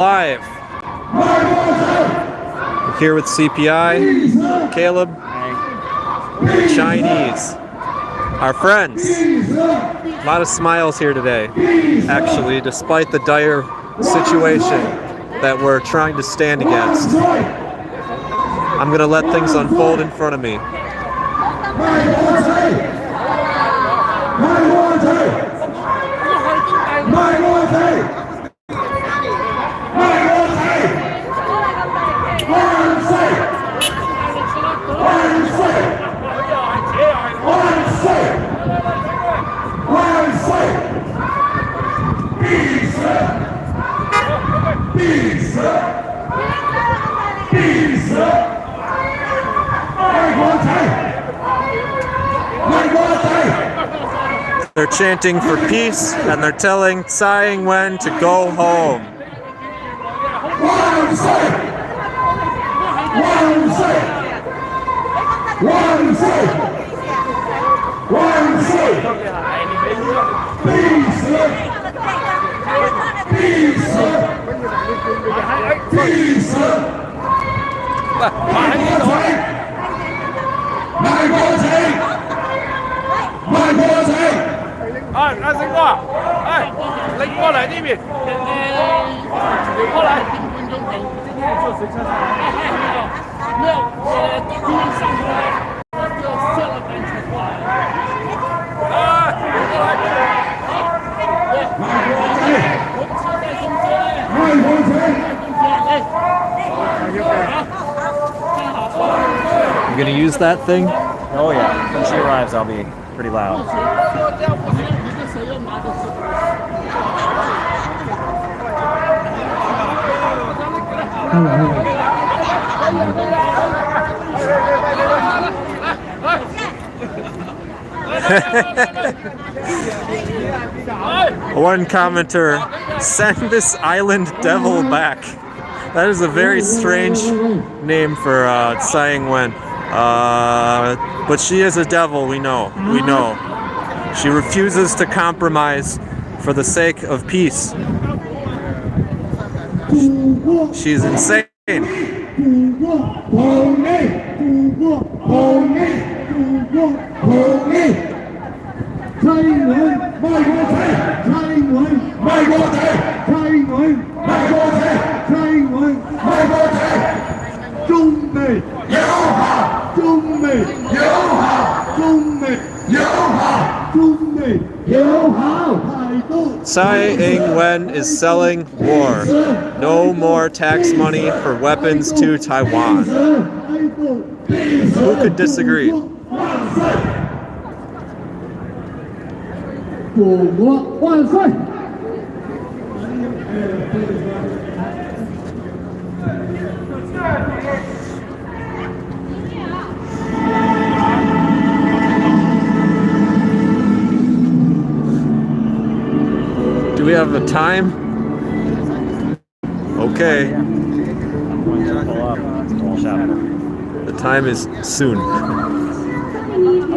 Live. We're here with CPI, Caleb, Chinese, our friends. A lot of smiles here today, actually, despite the dire situation that we're trying to stand against. I'm going to let things unfold in front of me. They're chanting for peace, and they're telling Tsai Ing-Wen to go home. You gonna use that thing? Oh yeah, when she arrives I'll be pretty loud. One commenter, send this island devil back. That is a very strange name for Tsai Ing-Wen. But she is a devil, we know. We know. She refuses to compromise for the sake of peace. She's insane. Tsai Ing-Wen is selling war. No more tax money for weapons to Taiwan. Who could disagree? Do we have a time? Okay. The time is soon. I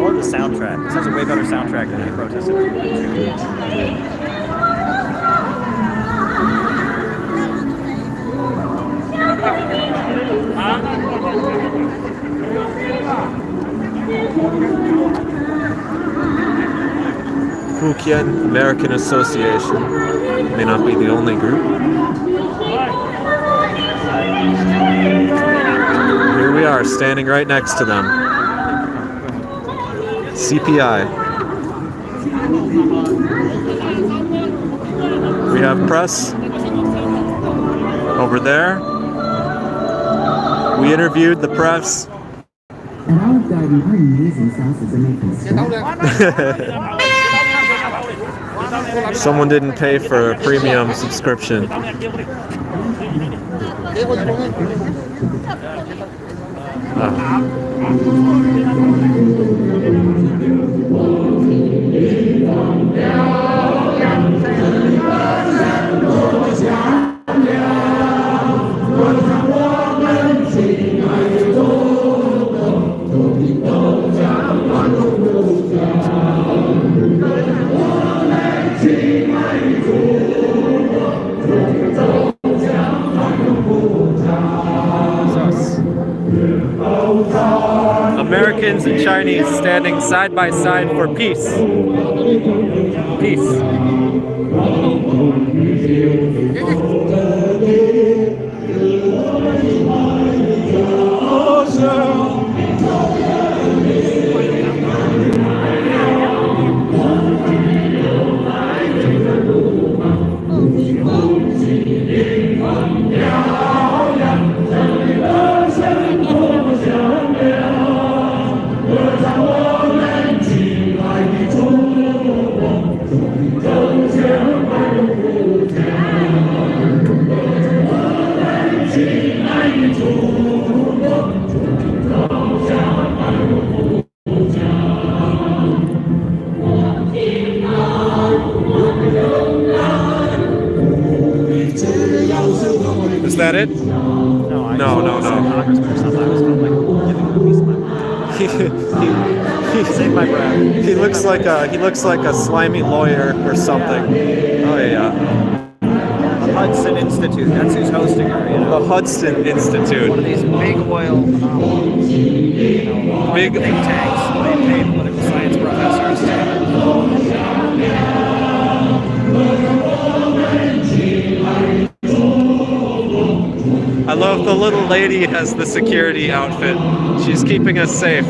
love the soundtrack. This has a way better soundtrack than any protesters. Fujian American Association may not be the only group. Here we are, standing right next to them. CPI. We have press over there. We interviewed the press. Someone didn't pay for a premium subscription. Americans and Chinese standing side by side for peace. Peace. Is that it? No, I No, no, no. Congressman or something. I was felt like giving him a piece of my Save my breath. He looks like a slimy lawyer or something. Oh yeah. The Hudson Institute. That's who's hosting her. You know, The Hudson one of Institute. these big oil, Big think tanks. They pay political science professors. I love the little lady has the security outfit. She's keeping us safe.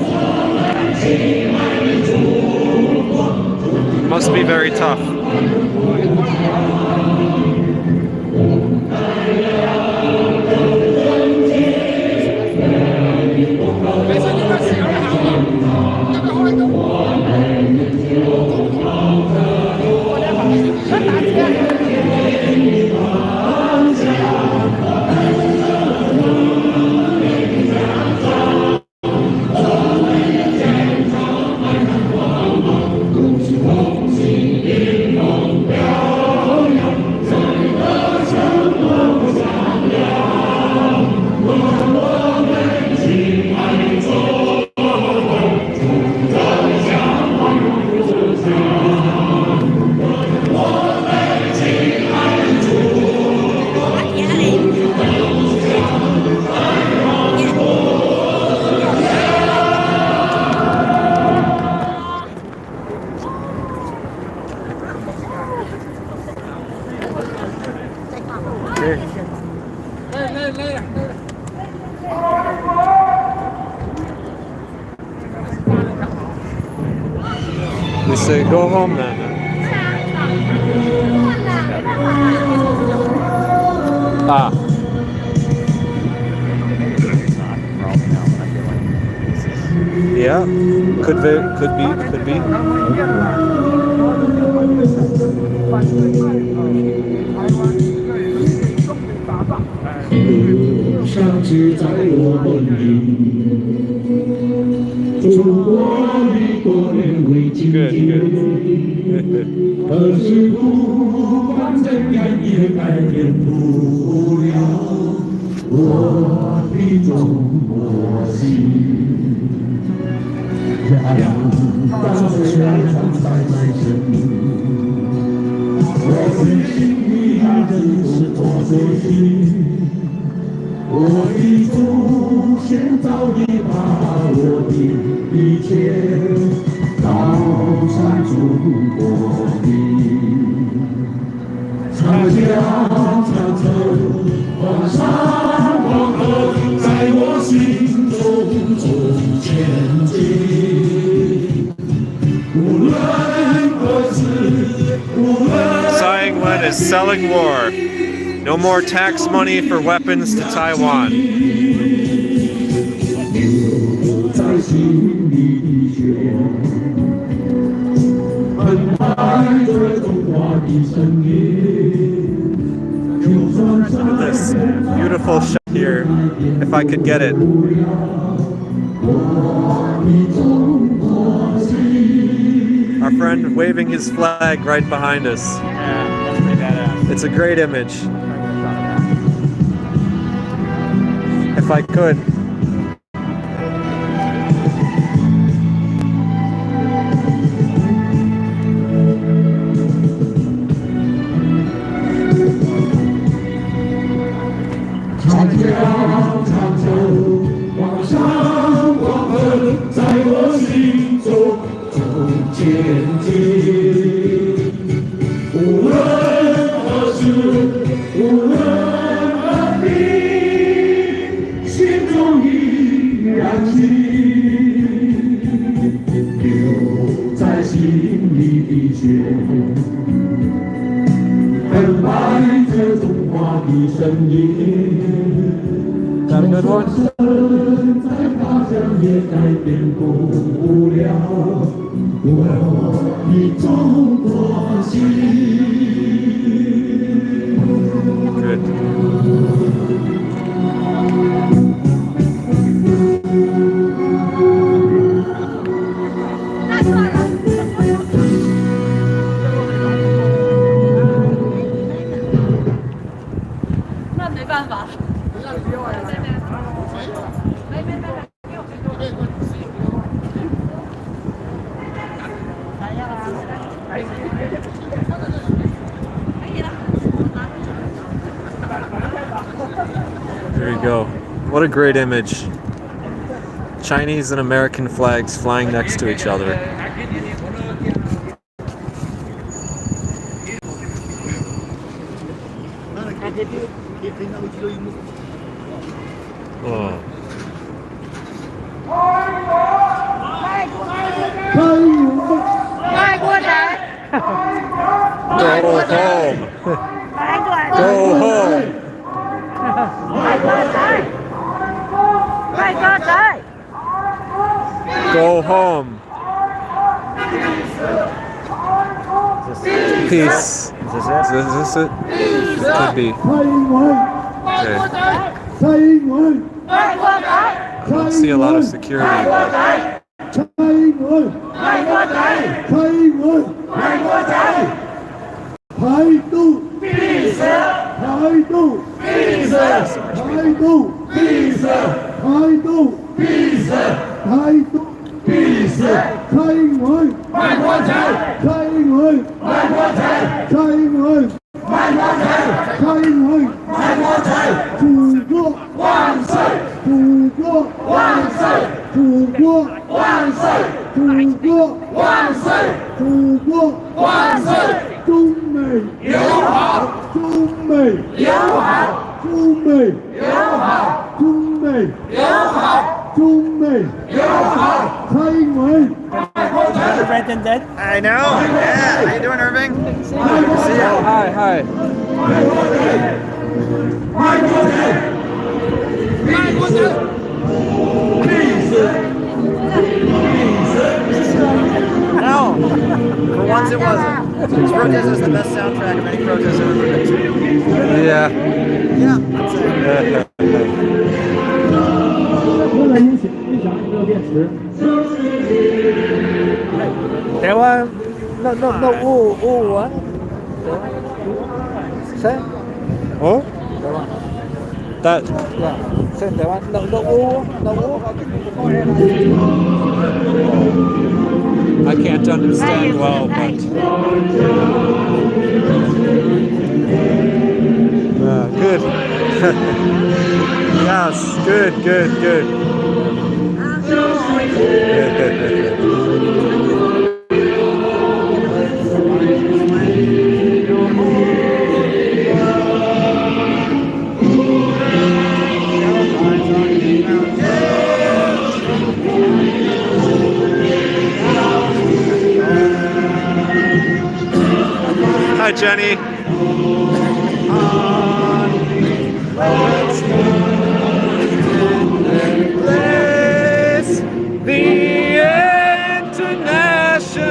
Must be very tough. We say go home then. Ah. Yeah, could be. Good. 可是不管怎样也改变不了我的中国心。两道宣传在身，我的心里真是多悲心。我的祖先早已把我的一切高山中国的长江长城黄山黄河在我心中中前进，无论何时无论 Tsai Ing-Wen is selling war. No more tax money for weapons to Taiwan. 在心里的血澎湃着中华的声音。 This beautiful shot here, if I could get it. Our friend waving his flag right behind us. Yeah, that's pretty badass. It's a great image. If I could. Chang Jiang, Chang Zhou, Wang Shan, Wang He, 在我你心中的燃情，留在心里的血，等待着中华的声音。Got a good one? 在大江也改变不了我的中国心。Good. There you go. What a great image. Chinese and American flags flying next to each other. Oh. Go home. Go home. Go home. Peace. Is this it? Is this it? It could be. Okay. I don't see a lot of security. I know. Yeah. How you doing, Irving? Good to see you. Hi, hi. No. For once it wasn't. This protest is the best soundtrack of any protest I've ever been to. Yeah. Yeah, I'd say. 为了音响热电池。台湾，那五啊，谁？ Oh? 台湾， That. 对啊，谁台湾？那五。 I can't understand well, but. Good. Yes, good. Hi, Jenny. The international.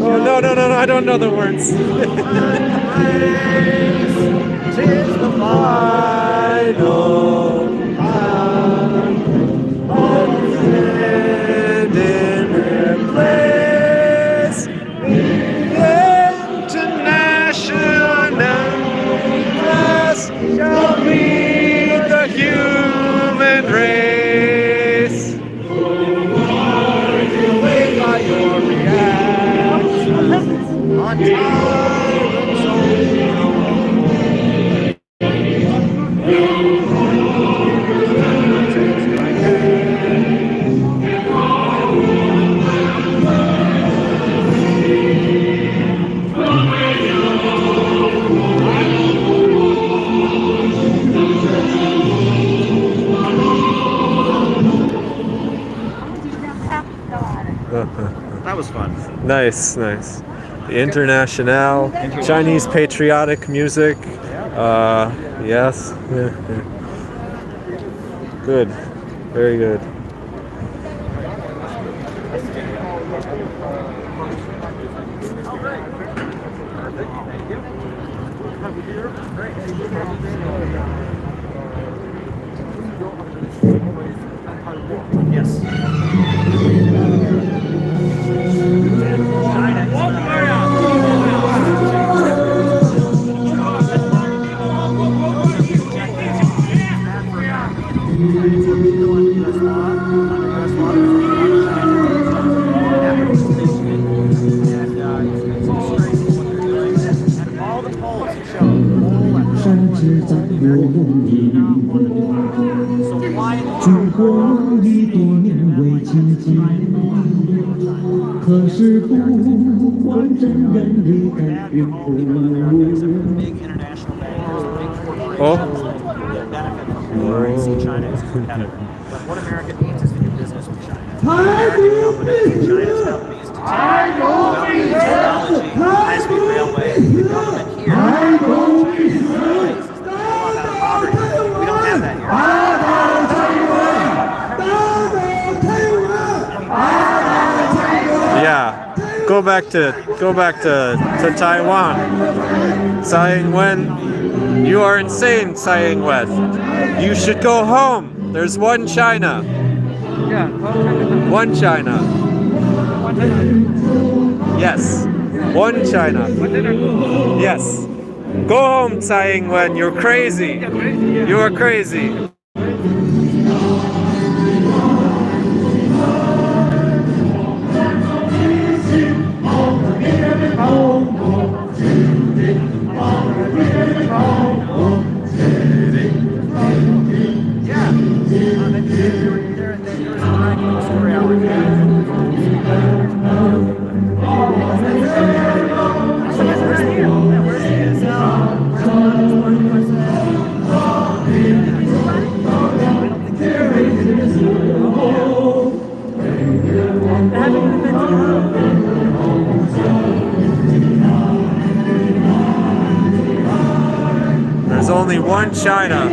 Oh no! I don't know the words. Tis the final And in their place, the international class shall be the human race. away by your reactions on tyrants only. Nice, nice. The International, Chinese patriotic music. Yes. Yeah, yeah. Good. Very good. Yes. All the polls show 山只在我梦里， so why 烛光一朵年未亲近，可是不管真人离改变不。 big international bankers, big corporations Oh. that benefit from war and see China as a competitor. But what America needs is to do business with China. American companies, China's companies to take development technology, high-speed railway, the government here. China's places that people out of poverty. We don't have that here. Yeah. Go back to Taiwan. Tsai Ing-Wen, you are insane, Tsai Ing-Wen. You should go home. There's one China. Yeah. One China. Yes. One China. Yes. Go home, Tsai Ing-Wen. You're crazy. You are crazy. There's only one China.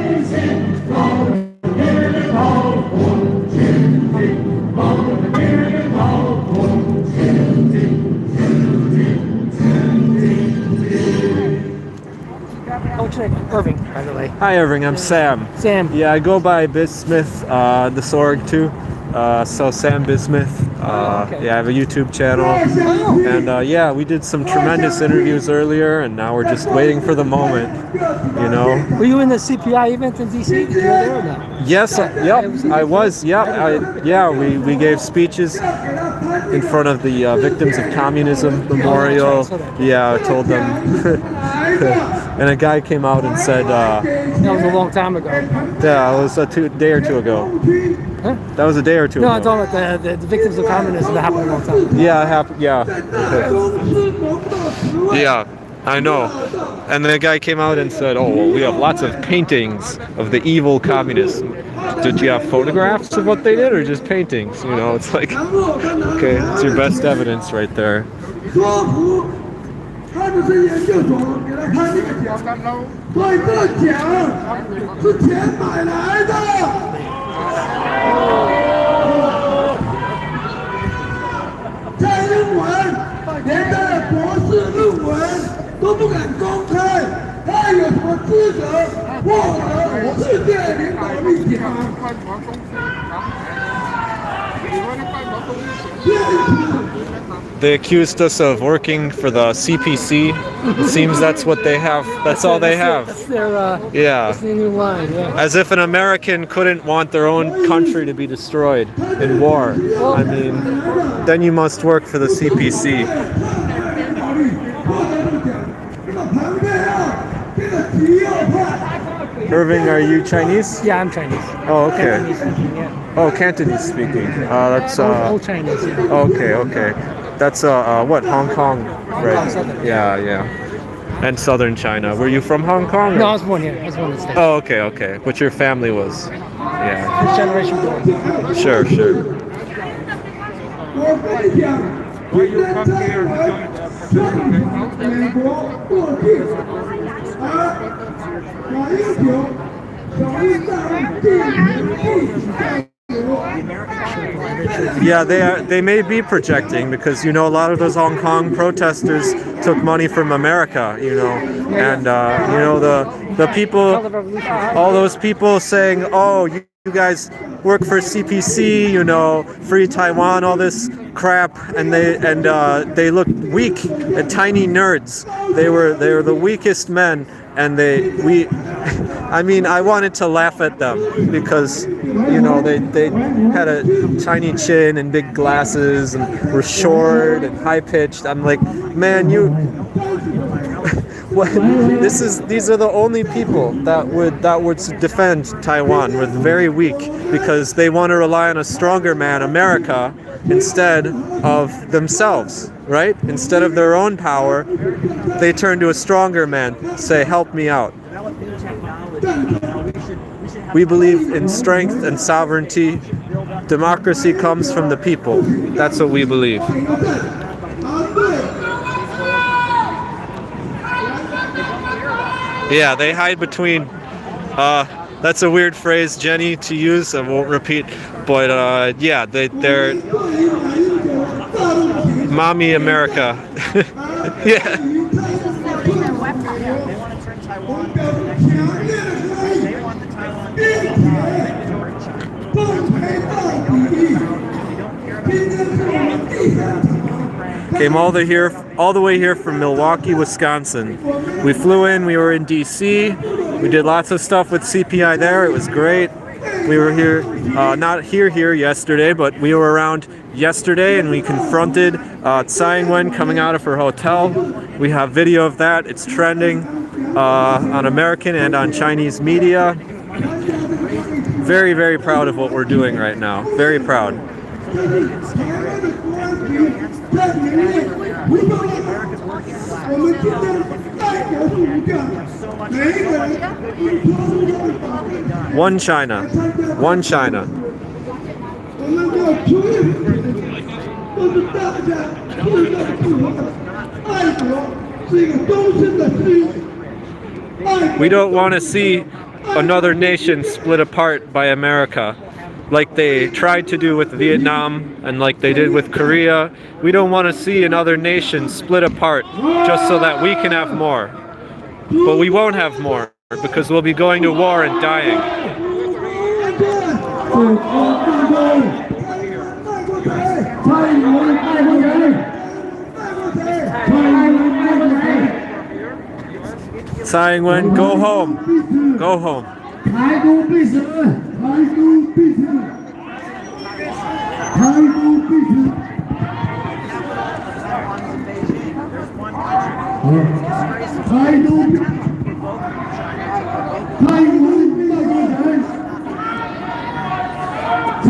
Irving, by the way. Hi, Irving. I'm Sam. Sam. Yeah, I go by Bismuth, the Sorg too. So Sam Bismuth. Okay. Yeah, I have a YouTube channel. And yeah, we did some tremendous interviews earlier, and now we're just waiting for the moment. You know. Were you in the CPI event in DC? Did you go there or not? Yes. Yep. I was. Yep. Yeah. We gave speeches in front of the Victims of Communism Memorial. Yeah, I told them. And a guy came out and said, That was a long time ago. yeah, it was a day or two ago. Huh? That was a day or two No, ago. I'm talking about the victims of communism that happened a long time ago. Yeah, it happened. Yeah. Yeah, I know. And the guy came out and said, "Oh, well, we have lots of paintings of the evil communists." Did you have photographs of what they did, or just paintings? You know, it's like, okay, it's your best evidence right there. 他就是研究所给他开这个奖，所以这个奖是钱买来的。蔡英文连他的博士论文都不敢公开，他有什么资格获得世界领导力奖？They accused us of working for the CPC. It seems that's what they have. That's all they have. That's their, Yeah. that's their new line, yeah. As if an American couldn't want their own country to be destroyed in war. I mean, then you must work for the CPC. Irving, are you Chinese? Yeah, I'm Chinese. Oh, okay. Cantonese speaking, yeah. Oh, Cantonese speaking. That's Old Chinese, yeah. okay, okay. That's what, Hong Kong, right? Southern. Yeah, yeah. And southern China. Were you from Hong Kong? or- No, I was born here. I was born in the States. Oh, okay, okay. But your family was. Yeah. First generation born. Sure, sure. 我跟你讲， Will you come here and participate? 美国过境，而马英九小英在地交流。 Yeah, they may be projecting because a lot of those Hong Kong protesters took money from America, and the people, all those people saying, oh, you guys work for CPC, free Taiwan, all this crap, and they looked weak, tiny nerds. They were the weakest men, and I wanted to laugh at them because they had a tiny chin and big glasses and were short and high pitched. I'm like, man, these are the only people that would defend Taiwan. We're very weak because they want to rely on a stronger man, America, instead of themselves, right? Instead of their own power, they turn to a stronger man, say, help me out. We believe in strength and sovereignty. Democracy comes from the people. That's what we believe. Yeah, they hide between. That's a weird phrase, Jenny, to use. I won't repeat. But yeah, they're mommy America. Yeah. Came all the way here from Milwaukee, Wisconsin. We flew in, we were in DC, we did lots of stuff with CPI there, it was great. We were here, not here yesterday, but we were around yesterday and we confronted Tsai Ing-Wen coming out of her hotel. We have video of that, it's trending on American and on Chinese media. Very, very proud of what we're doing right now, very proud. One China. One China. We don't want to see another nation split apart by America, like they tried to do with Vietnam and like they did with Korea. We don't want to see another nation split apart just so that we can have more. But we won't have more because we'll be going to war and dying. Tsai Ing-Wen, go home. Go home.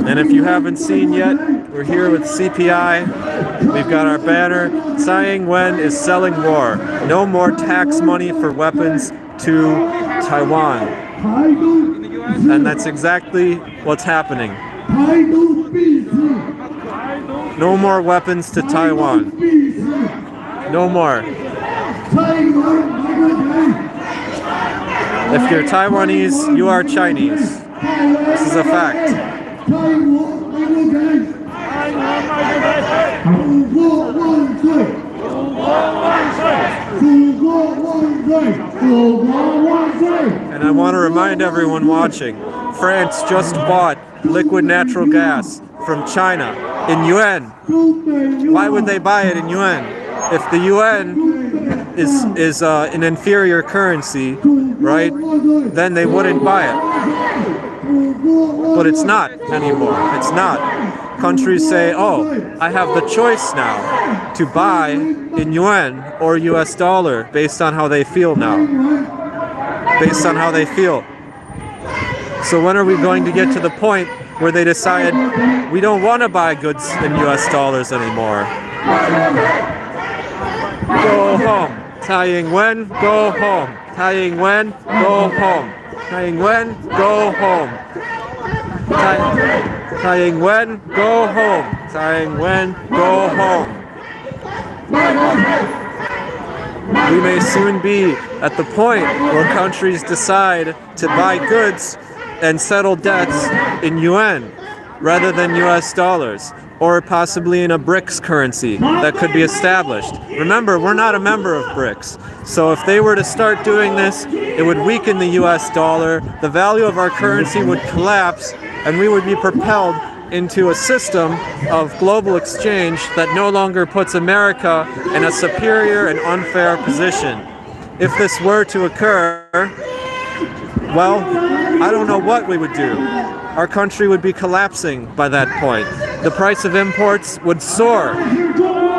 And if you haven't seen yet, we're here with CPI. We've got our banner. Tsai Ing-Wen is selling war. No more tax money for weapons to Taiwan. And that's exactly what's happening. No more weapons to Taiwan. No more. If you're Taiwanese, you are Chinese. This is a fact. And I want to remind everyone watching, France just bought liquid natural gas from China in yuan. Why would they buy it in yuan? If the yuan is an inferior currency, right, then they wouldn't buy it. But it's not anymore. It's not. Countries say, oh, I have the choice now to buy in yuan or US dollar based on how they feel now. Based on how they feel. So when are we going to get to the point where they decide we don't want to buy goods in US dollars anymore? Go home. Tsai Ing-Wen, go home. Tsai Ing-Wen, go home. Tsai Ing-Wen, go home. Tsai Ing-Wen, go home. Tsai Ing-Wen, go home. We may soon be at the point where countries decide to buy goods and settle debts in yuan rather than US dollars, or possibly in a BRICS currency that could be established. Remember, we're not a member of BRICS, so if they were to start doing this, it would weaken the US dollar, the value of our currency would collapse, and we would be propelled into a system of global exchange that no longer puts America in a superior and unfair position. If this were to occur, well, I don't know what we would do. Our country would be collapsing by that point. The price of imports would soar,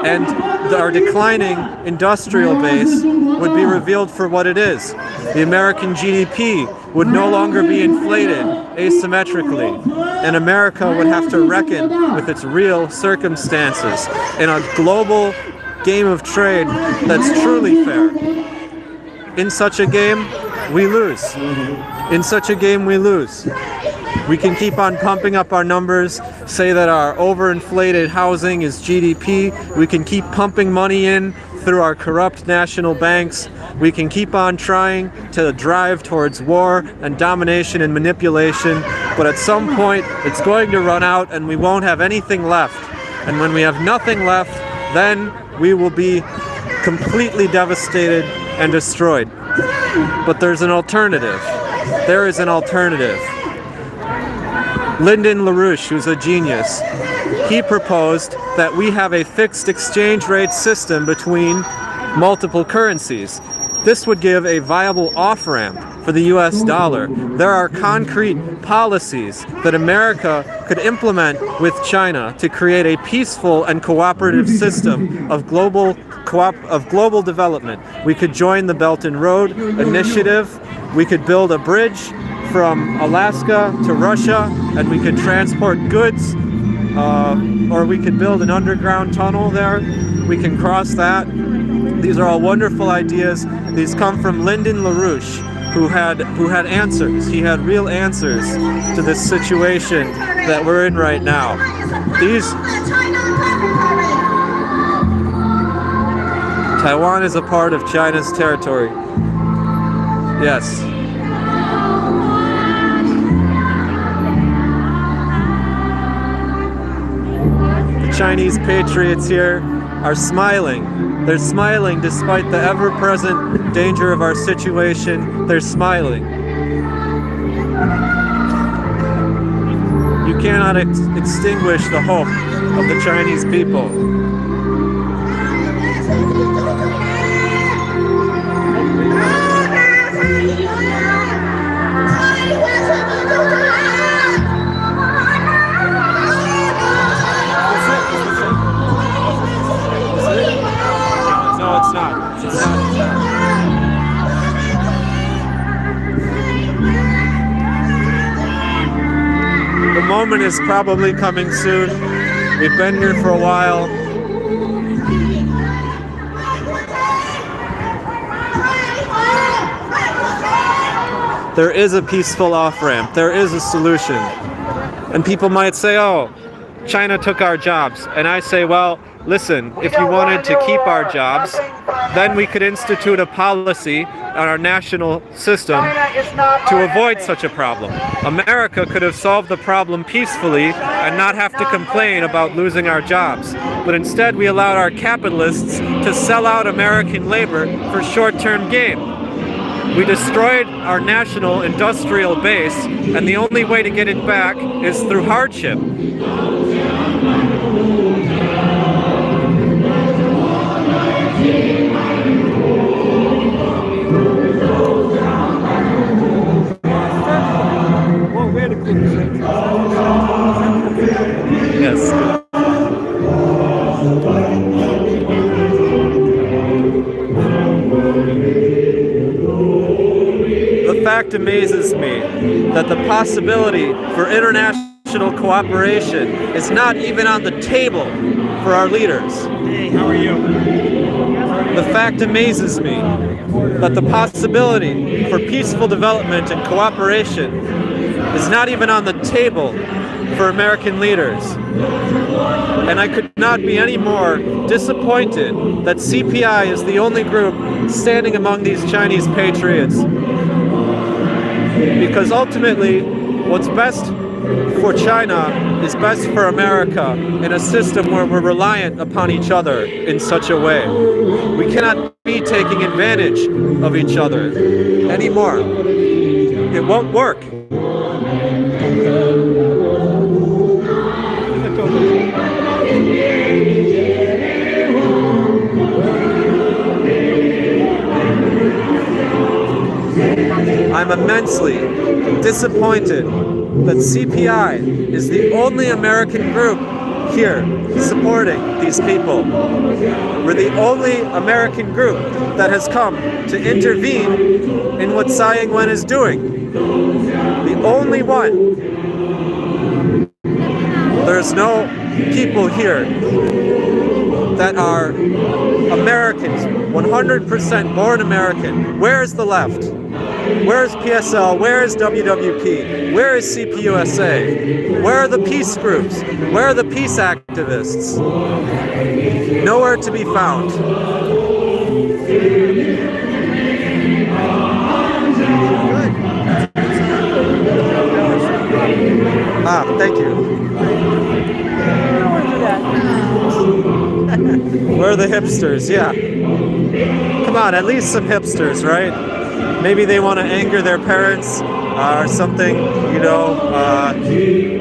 and our declining industrial base would be revealed for what it is. The American GDP would no longer be inflated asymmetrically, and America would have to reckon with its real circumstances in a global game of trade that's truly fair. In such a game, we lose. In such a game, we lose. We can keep on pumping up our numbers, say that our overinflated housing is GDP. We can keep pumping money in through our corrupt national banks. We can keep on trying to drive towards war and domination and manipulation, but at some point it's going to run out and we won't have anything left. And when we have nothing left, then we will be completely devastated and destroyed. But there's an alternative. There is an alternative. Lyndon LaRouche, who's a genius, he proposed that we have a fixed exchange rate system between multiple currencies. This would give a viable off-ramp for the US dollar. There are concrete policies that America could implement with China to create a peaceful and cooperative system of global development. We could join the Belt and Road Initiative. We could build a bridge from Alaska to Russia, and we could transport goods, or we could build an underground tunnel there. We can cross that. These are all wonderful ideas. These come from Lyndon LaRouche, who had answers. He had real answers to this situation that we're in right now. Taiwan is a part of China's territory. Yes. Chinese patriots here are smiling. They're smiling despite the ever-present danger of our situation. They're smiling. You cannot extinguish the hope of the Chinese people. The moment is probably coming soon. We've been here for a while. There is a peaceful off-ramp. There is a solution. And people might say, oh, China took our jobs. And I say, well, listen, if you wanted to keep our jobs, then we could institute a policy on our national system to avoid such a problem. America could have solved the problem peacefully and not have to complain about losing our jobs. But instead, we allowed our capitalists to sell out American labor for short-term gain. We destroyed our national industrial base, and the only way to get it back is through hardship. Yes. The fact amazes me that the possibility for international cooperation is not even on the table for our leaders. Hey, how are you? The fact amazes me that the possibility for peaceful development and cooperation is not even on the table for American leaders. And I could not be any more disappointed that CPI is the only group standing among these Chinese patriots. Because ultimately, what's best for China is best for America in a system where we're reliant upon each other in such a way. We cannot be taking advantage of each other anymore. It won't work. I'm immensely disappointed that CPI is the only American group here supporting these people. We're the only American group that has come to intervene in what Tsai Ing-Wen is doing. The only one. There's no people here that are Americans, 100% born American. Where is the left? Where is PSL? Where is WWP? Where is CPUSA? Where are the peace groups? Where are the peace activists? Nowhere to be found. Ah, thank you. Where are the hipsters? Yeah. Come on, at least some hipsters, right? Maybe they want to anger their parents or something, you know,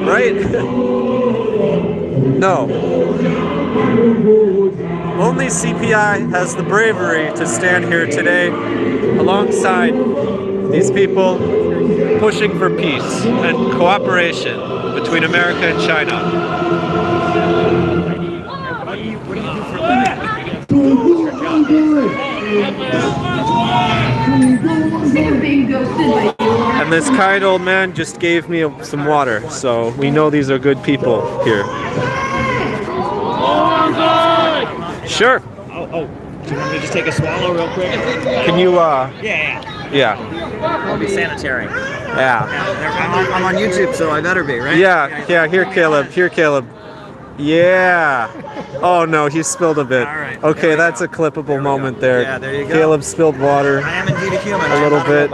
right? No. Only CPI has the bravery to stand here today alongside these people pushing for peace and cooperation between America and China. What do you do for a living? And this kind old man just gave me some water, so we know these are good people here. Sure. Oh, do you want me to just take a swallow real quick? Can you, Yeah. I'll be sanitary. Yeah. I'm on YouTube, so I better be, right? Yeah, here, Caleb. Yeah. Oh no, he spilled a bit. All right, Okay, that's a clippable moment there. Yeah, there you go. Caleb spilled water. I am indeed a human. A little bit.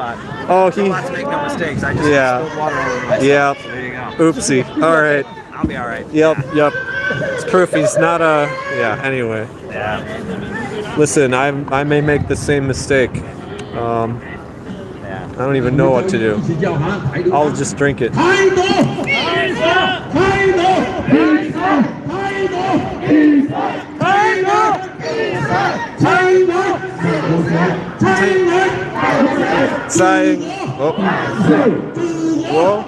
Oh, He wants to make no mistakes. I just spilled water all over myself. Yeah. So there you go. Oopsie. All right. I'll be all right. Yep. It's proof he's not a. Yeah. Anyway. Yeah. Listen, I may make the same mistake. I don't even know what to do. I'll just drink it. Tsai. Oh. Whoa.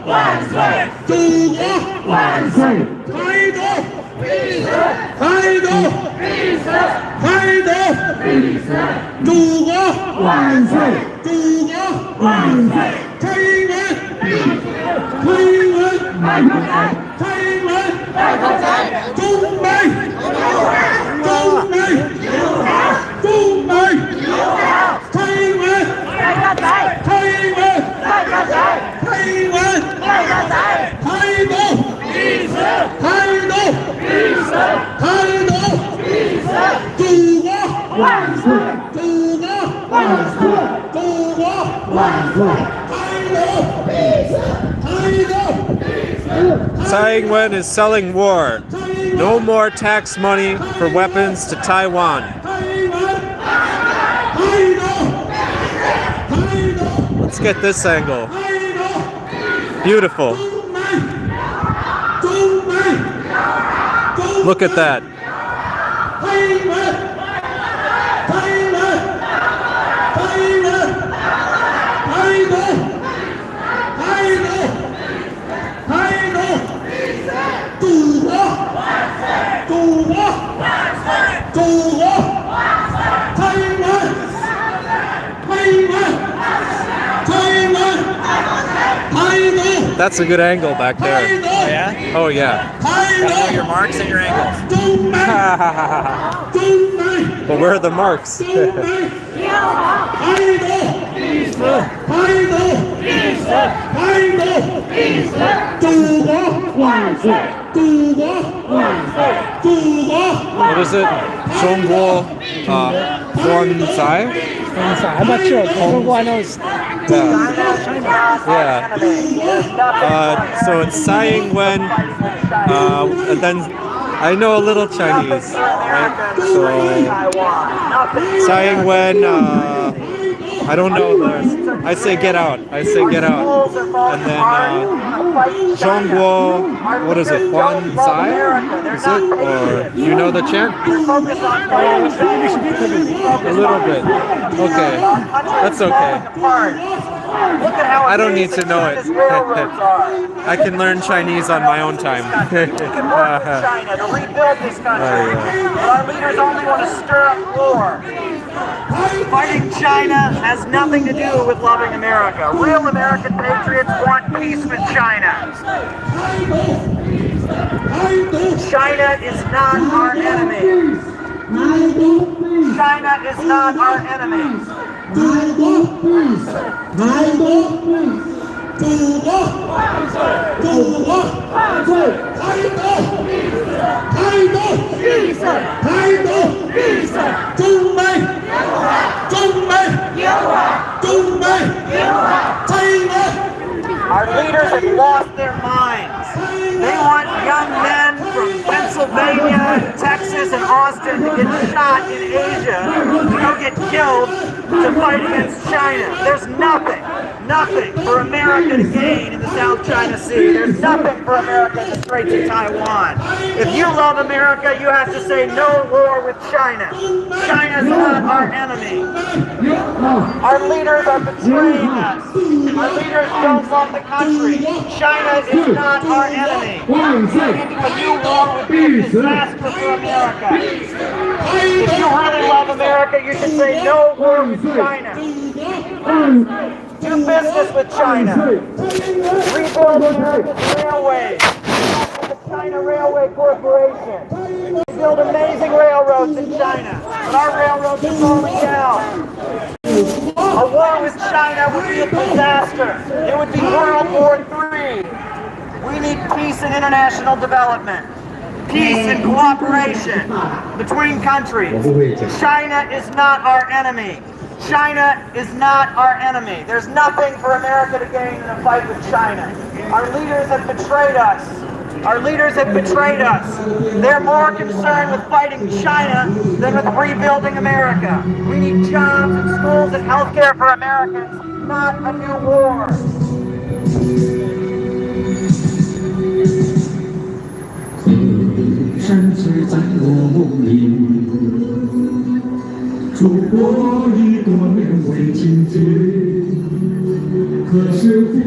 Tsai Ing-Wen is selling war. No more tax money for weapons to Taiwan. Let's get this angle. Beautiful. Look at that. That's a good angle back there. Oh, yeah? Oh, yeah. Gotta know your marks and your angles. But where are the marks? What is it? 中国one Tsai? I'm not sure. Congo, I know it's Yeah. So it's Tsai Ing-Wen, and then I know a little Chinese, right? So Tsai Ing-Wen, I don't know the rest. I say get out. I say get out. And then Zhongguo, what is it? Huan Tsai? Is it? Or you know the chant? A little bit. Okay. That's okay. I don't need to know it. I can learn Chinese on my own time. China to rebuild this country. But our leaders only want to stir up war. Fighting China has nothing to do with loving America. Real American patriots want peace with China. China is not our enemy. China is not our enemy. Our leaders have lost their minds. They want young men from Pennsylvania, Texas, and Austin to get shot in Asia, to go get killed to fight against China. There's nothing for America to gain in the South China Sea. There's nothing for America in the Straits of Taiwan. If you love America, you have to say no war with China. China's not our enemy. Our leaders are betraying us. Our leaders don't love the country. China is not our enemy. A new war would be a disaster for America. If you really love America, you should say no war with China. Do business with China. Rebuild America's railways. The China Railway Corporation. Build amazing railroads in China. But our railroads are falling down. A war with China would be a disaster. It would be World War III. We need peace and international development. Peace and cooperation between countries. China is not our enemy. China is not our enemy. There's nothing for America to gain in a fight with China. Our leaders have betrayed us. Our leaders have betrayed us. They're more concerned with fighting China than with rebuilding America. We need jobs and schools and health care for Americans, not a new war. 山水在我梦里，祖国已多年未亲近，可是父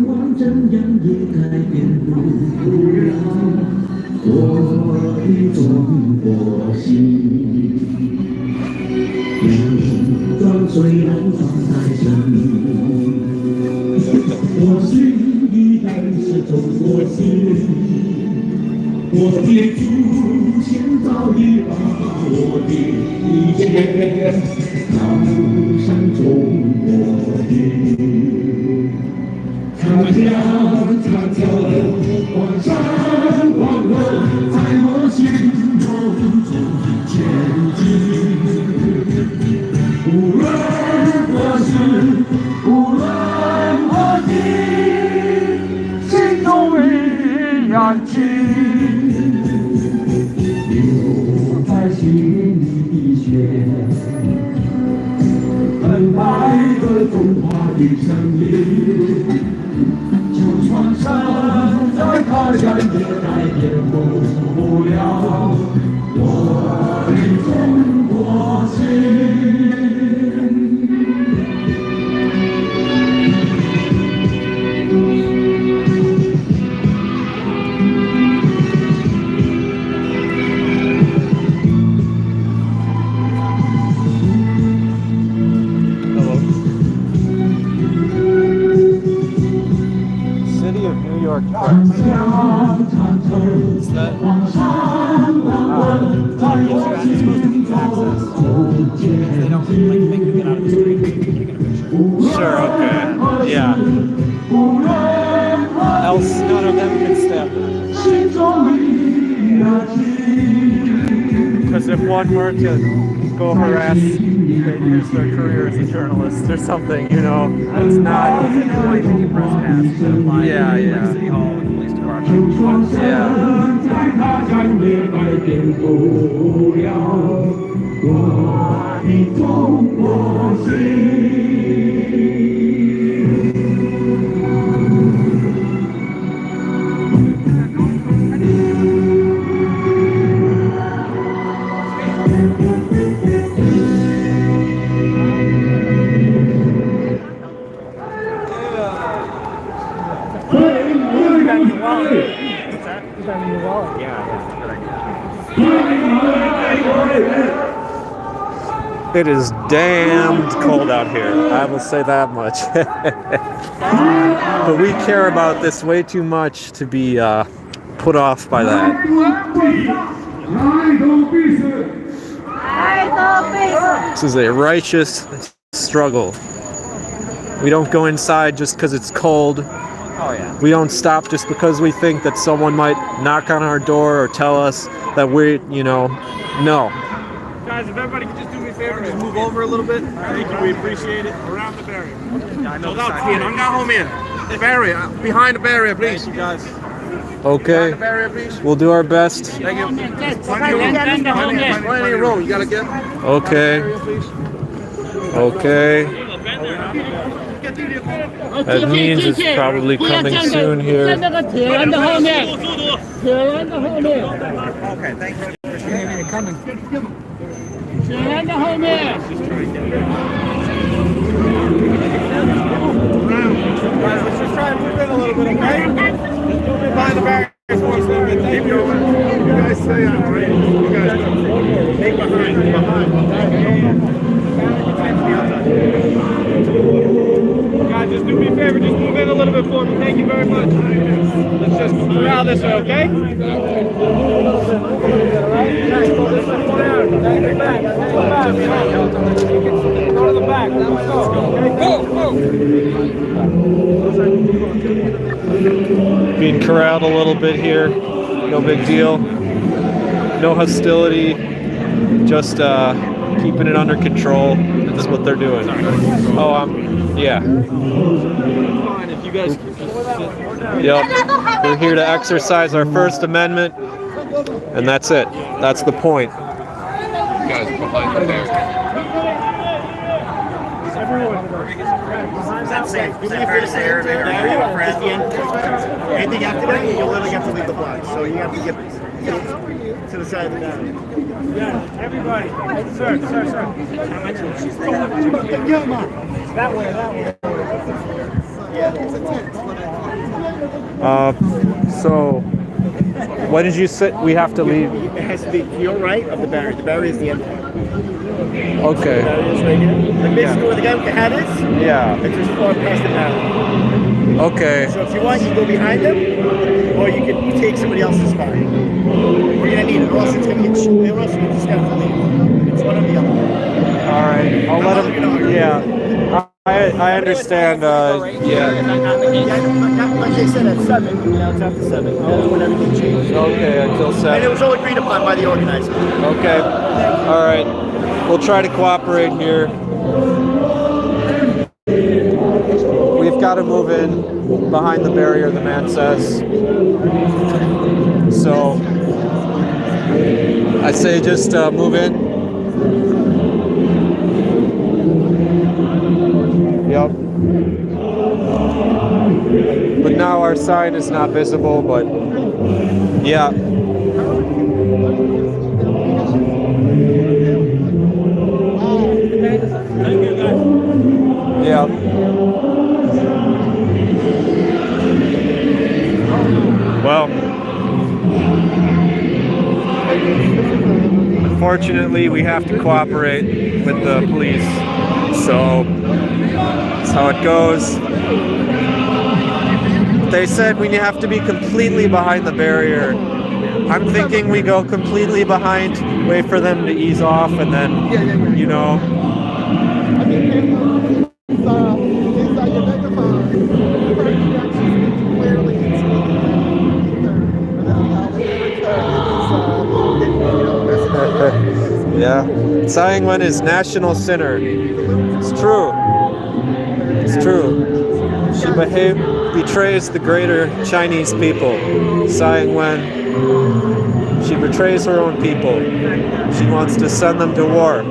王怎样也改变不了我的中国心。武装虽然放在身，我心依然是中国心。 我的祖先早已把我的一切烙上中国印，长条的黄山黄河在我心中前进。无论何时，无论何地，心中依然记。 心里的血，澎湃的中华的声音，就算山再高山也改变不了我的中国心。 Sure, okay. Yeah. Because if one were to go harass, they'd use their career as a journalist or something, you know. It's not. Yeah, yeah. City Hall and the police department. Yeah. It is damned cold out here. I will say that much. But we care about this way too much to be put off by that. This is a righteous struggle. We don't go inside just because it's cold. Oh, yeah. We don't stop just because we think that someone might knock on our door or tell us that we're, you know, no. Guys, if everybody could just do me a favor, Just move over a little bit. Thank you. We appreciate it. around the barrier. I know the Hold side. up, Ian. I'm not home in. The barrier. Behind the barrier, please. Thank you, guys. Okay, The barrier, please. we'll do our best. Thank you. Plenty of room. You gotta get. Okay, okay. That means it's probably coming soon here. Okay, thank you. Guys, let's just try and move in a little bit, okay? Just move in behind the barrier for us a little bit. Thank you. You guys stay out, right? You guys take behind. Guys, just do me a favor, just move in a little bit for me. Thank you very much. Let's just corral this way, okay? Go to the back. Let's go. Being corralled a little bit here. No big deal. No hostility. Just keeping it under control. This is what they're doing. Oh, yeah. Fine, if you guys could just sit. Yep. We're here to exercise our First Amendment, and that's it. That's the point. That's safe. Do me a favor, for at the end. Anything after that, you literally have to leave the block. So you have to get to the side of the barrier. Yeah, everybody. Sir. That way. So, what did you say? We have to leave. It has to be to your right of the barrier. The barrier is the end point. Okay. The barrier is right here. Like basically where the guy with the hat is, Yeah. it's just far past the barrier. Okay. So if you want, you can go behind him, or you can take somebody else's spot. We're gonna need it, or else it's gonna get or else you just have to leave. It's one or the other. All right. I'll let him. Yeah. I understand. Yeah. Like they said at 7, now it's after 7. That's when everything changed. Okay. Until And it 7. was all agreed upon by the organizers. Okay. All right. We'll try to cooperate here. We've got to move in behind the barrier, the man says. So I say just move in. Yep. But now our sign is not visible, but yeah. Yeah. Well, unfortunately, we have to cooperate with the police, so that's how it goes. They said we have to be completely behind the barrier. I'm thinking we go completely behind, wait for them to ease off, and then, you know. Yeah, Tsai Ing-Wen is national sinner. It's true. It's true. She betrays the greater Chinese people. Tsai Ing-Wen. She betrays her own people. She wants to send them to war.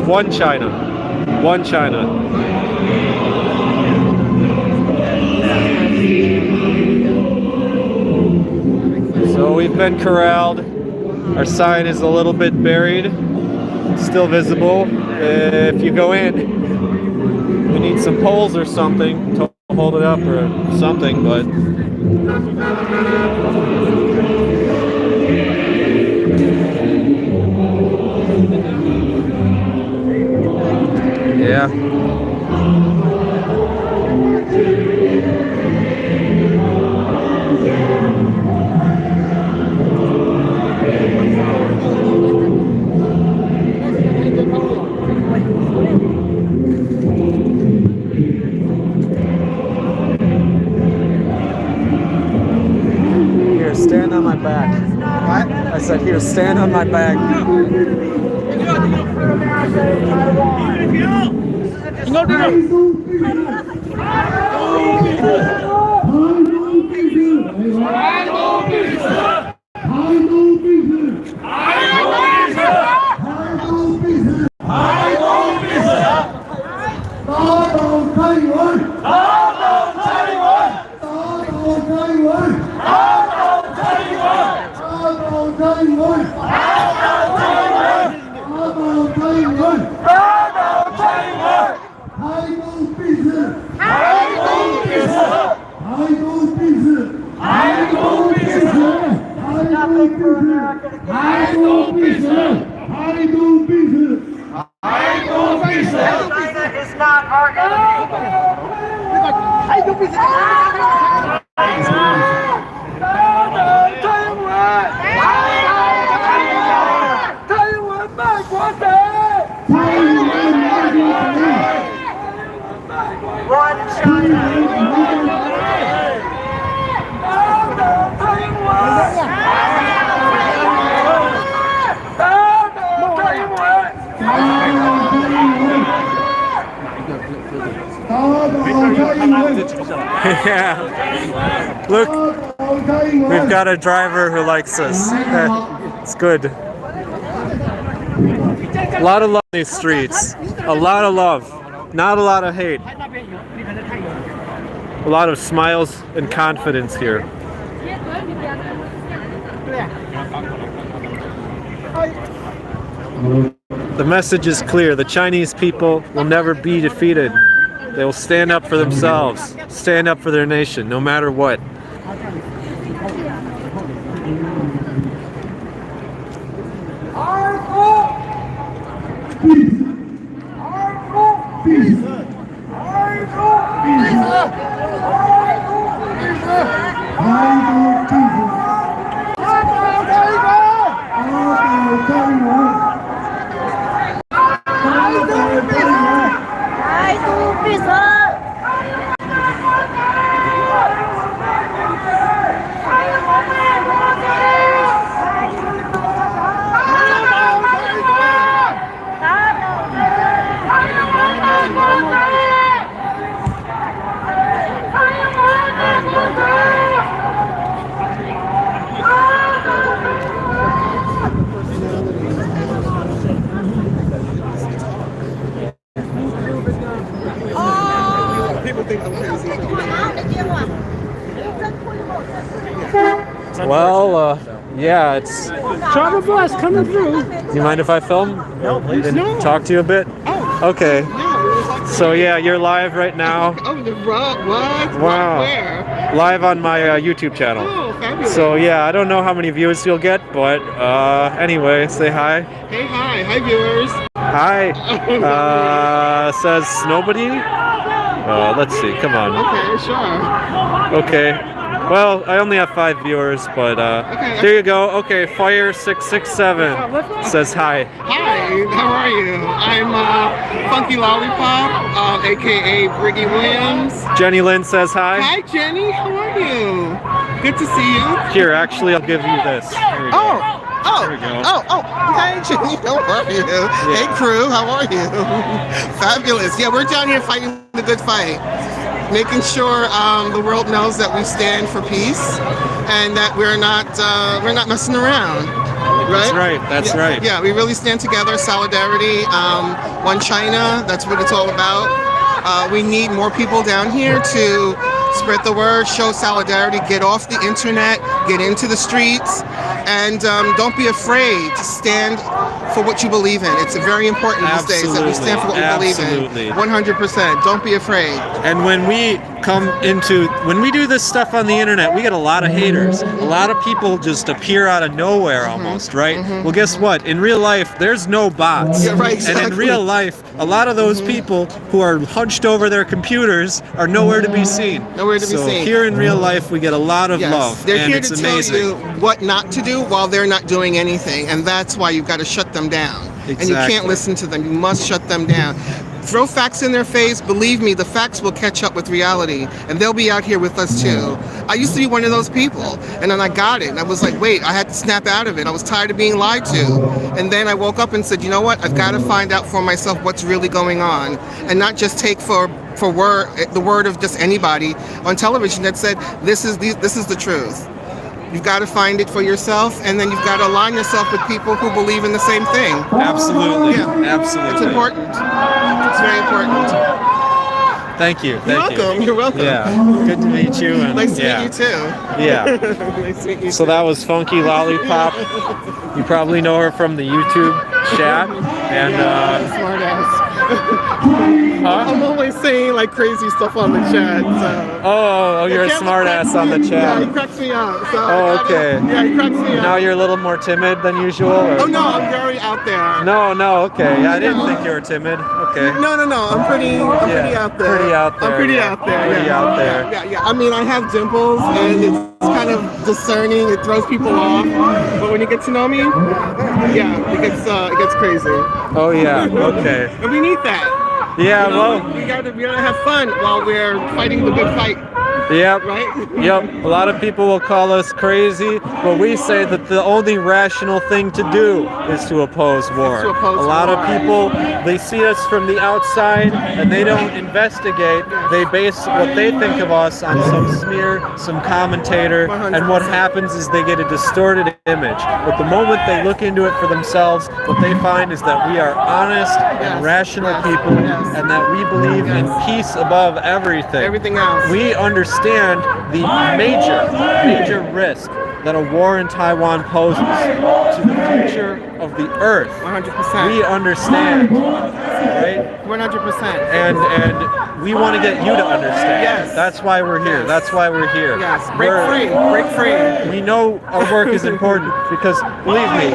One China. One China. So we've been corralled. Our sign is a little bit buried. Still visible. If you go in, we need some poles or something to hold it up or something, but yeah. Here, stand on my back. What? I said, here, stand on my back. China is not our One China. Yeah. Look, we've got a driver who likes us. It's good. A lot of love in these streets. A lot of love. Not a lot of hate. A lot of smiles and confidence here. The message is clear. The Chinese people will never be defeated. They will stand up for themselves, stand up for their nation, no matter what. Well, yeah, it's... Charter bus coming through. You mind if I film? No, please. And talk to you a bit? Okay. So yeah, you're live right now. Oh, what? Wow. Where? Live on my YouTube channel. Oh, fabulous. So yeah, I don't know how many views you'll get, but anyway, say hi. Hey, hi. Hi, viewers. Hi. Says nobody? Let's see, come on. Okay, sure. Okay. Well, I only have 5 viewers, but there you go. Okay, Fire667 says hi. Hi. how are you? I'm Funky Lollipop, aka Briggy Williams. Jenny Lynn says hi. Hi, Jenny. How are you? Good to see you. Here, actually, I'll give you this. Here we go. There we go. Hi, Jenny. How are you? Hey, crew. How are you? Fabulous. Yeah, we're down here fighting the good fight, making sure the world knows that we stand for peace and that we're not messing around. Right? That's right. Yeah, we really stand together. Solidarity, One China. That's what it's all about. We need more people down here to spread the word, show solidarity, get off the internet, get into the streets, and don't be afraid to stand for what you believe in. It's very important these days that we stand for what we believe in. 100%. Don't be afraid. And when we do this stuff on the internet, we get a lot of haters. A lot of people just appear out of nowhere almost, right? Well, guess what? In real life, there's no bots. Yeah, right, exactly. And in real life, a lot of those people who are hunched over their computers are nowhere to be seen. Nowhere to be seen. Here in real life, we get a lot of love. They're and here it's to amazing. tell you what not to do while they're not doing anything, and that's why you've got to shut them down. And you can't listen to them. You must shut them down. Throw facts in their face. Believe me, the facts will catch up with reality, and they'll be out here with us too. I used to be one of those people, and then I got it, and I was like, wait, I had to snap out of it. I was tired of being lied to. And then I woke up and said, you know what? I've got to find out for myself what's really going on, and not just take the word of just anybody on television that said, this is the truth. You've got to find it for yourself, and then you've got to align yourself with people who believe in the same thing. Absolutely. Yeah. Absolutely. It's important. It's very important. Thank you. You're welcome. Yeah. Good to meet you. And Nice to meet you too. Yeah. Nice to meet you So that was Funky Lollipop. You probably know her from the YouTube chat. And smart ass. I'm always saying like crazy stuff on the chat. So. Oh, you're a smart ass on the chat. Yeah, he cracks me up. So okay. Yeah, he cracks me up. Now you're a little more timid than usual? Or? Oh no, I'm very out there. No, okay. I didn't think you were timid. Okay. No. I'm pretty out there. Pretty out there. I'm pretty out there. Pretty out there. Yeah. I mean, I have dimples, and it's kind of discerning. It throws people off. But when you get to know me, yeah, it gets crazy. Oh yeah. Okay. And we need that. Yeah. Well, we gotta have fun while we're fighting the good fight. Yep. Right? Yep. A lot of people will call us crazy, but we say that the only rational thing to do is to oppose war. A lot of people, they see us from the outside and they don't investigate. They base what they think of us on some smear, some commentator, and what happens is they get a distorted image. But the moment they look into it for themselves, what they find is that we are honest and rational people, and that we believe in peace above everything. Everything else. We understand the major risk that a war in Taiwan poses to the future of the earth. 100%. We understand, right? 100%. And we want to get you to understand. Yes. That's why we're here. That's why we're here. Yes. Break free. We know our work is important because, believe me,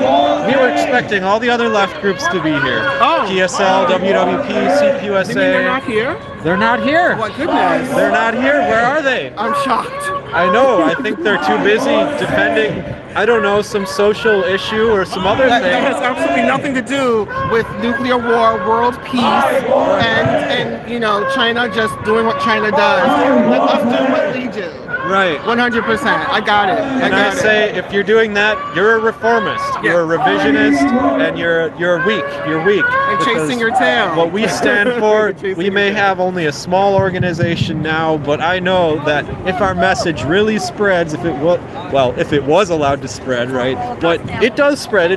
we were expecting all the other left groups to be here. Oh. PSL, WWP, CPUSA. You mean they're not here? They're not here. What goodness. They're not here. Where are they? I'm shocked. I know. I think they're too busy defending, I don't know, some social issue or some other thing. That has absolutely nothing to do with nuclear war, world peace, and China just doing what China does. Let us do what we do. Right. 100%. I got it. And I say, if you're doing that, you're a reformist. Yeah. You're a revisionist, and you're weak. You're weak. And chasing your tail. What we stand for, we may have only a small organization now, but I know that if our message really spreads, if it was allowed to spread, right? But it does spread.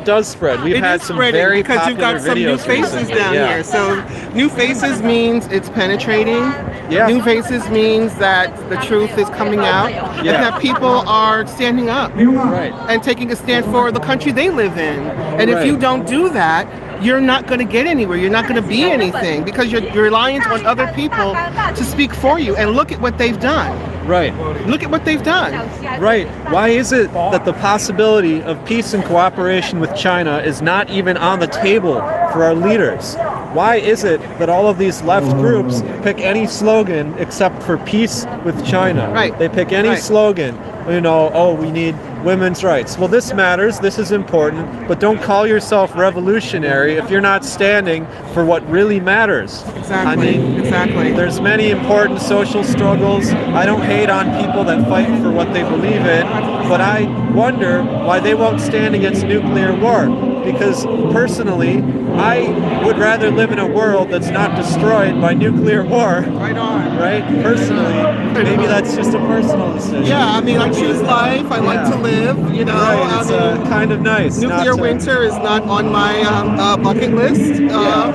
We've had some very because popular you've got some new videos faces recently. down here. So new faces means it's penetrating. Yeah. New faces means that the truth is coming out. And that people are standing up and taking a stand for the country they live in. And if you don't do that, you're not going to get anywhere. You're not going to be anything because you're reliant on other people to speak for you. And look at what they've done. Right. Look at what they've done. Right. Why is it that the possibility of peace and cooperation with China is not even on the table for our leaders? Why is it that all of these left groups pick any slogan except for peace with China? Right. They pick any slogan oh, we need women's rights. Well, this matters, this is important, but don't call yourself revolutionary if you're not standing for what really matters. Exactly. Exactly. There's many important social struggles. I don't hate on people that fight for what they believe in, but I wonder why they won't stand against nuclear war. Because personally, I would rather live in a world that's not destroyed by nuclear war. Right on. Right? Personally, maybe that's just a personal decision. Yeah, I mean, I choose life. I like to live. Right, it's kind of nice. Nuclear winter is not on my bucket list. But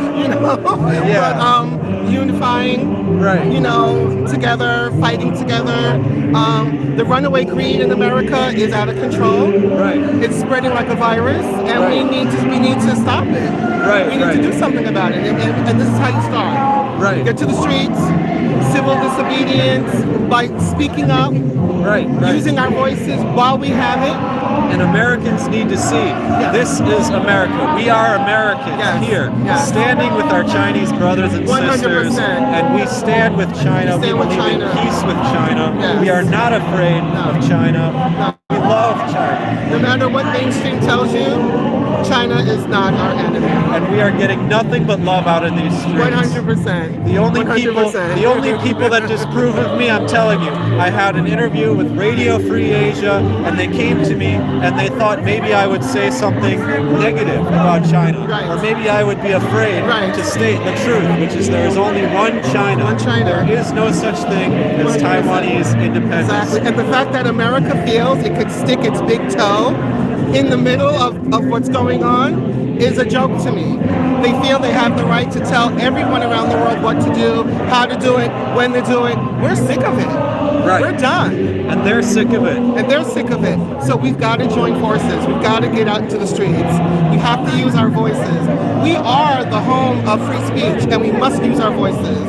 unifying. Right. Together, fighting together. The runaway greed in America is out of control. Right. It's spreading like a virus, and we need to stop it. Right. We need to do something about it, and this is how you start. Right. Get to the streets, civil disobedience by speaking up. Right. Using our voices while we have it. And Americans need to see this is America. We are Americans here, standing with our Chinese brothers and 100%. sisters, and we stand with China. We believe in peace with China. Yes. We are not afraid of China. We love China. No matter what mainstream tells you, China is not our enemy. And we are getting nothing but love out of these streets. 100%. The only 100%. people that disapprove of me, I'm telling you, I had an interview with Radio Free Asia, and they came to me and they thought maybe I would say something negative about China, Right. or maybe I would be afraid to state the truth, which is there is only one China. One China. There is no such thing as 100%. Taiwanese independence. Exactly. And the fact that America feels it could stick its big toe in the middle of what's going on is a joke to me. They feel they have the right to tell everyone around the world what to do, how to do it, when to do it. We're sick of it. Right. We're done. And they're sick of it. And they're sick of it. So we've got to join forces. We've got to get out into the streets. We have to use our voices. We are the home of free speech, and we must use our voices.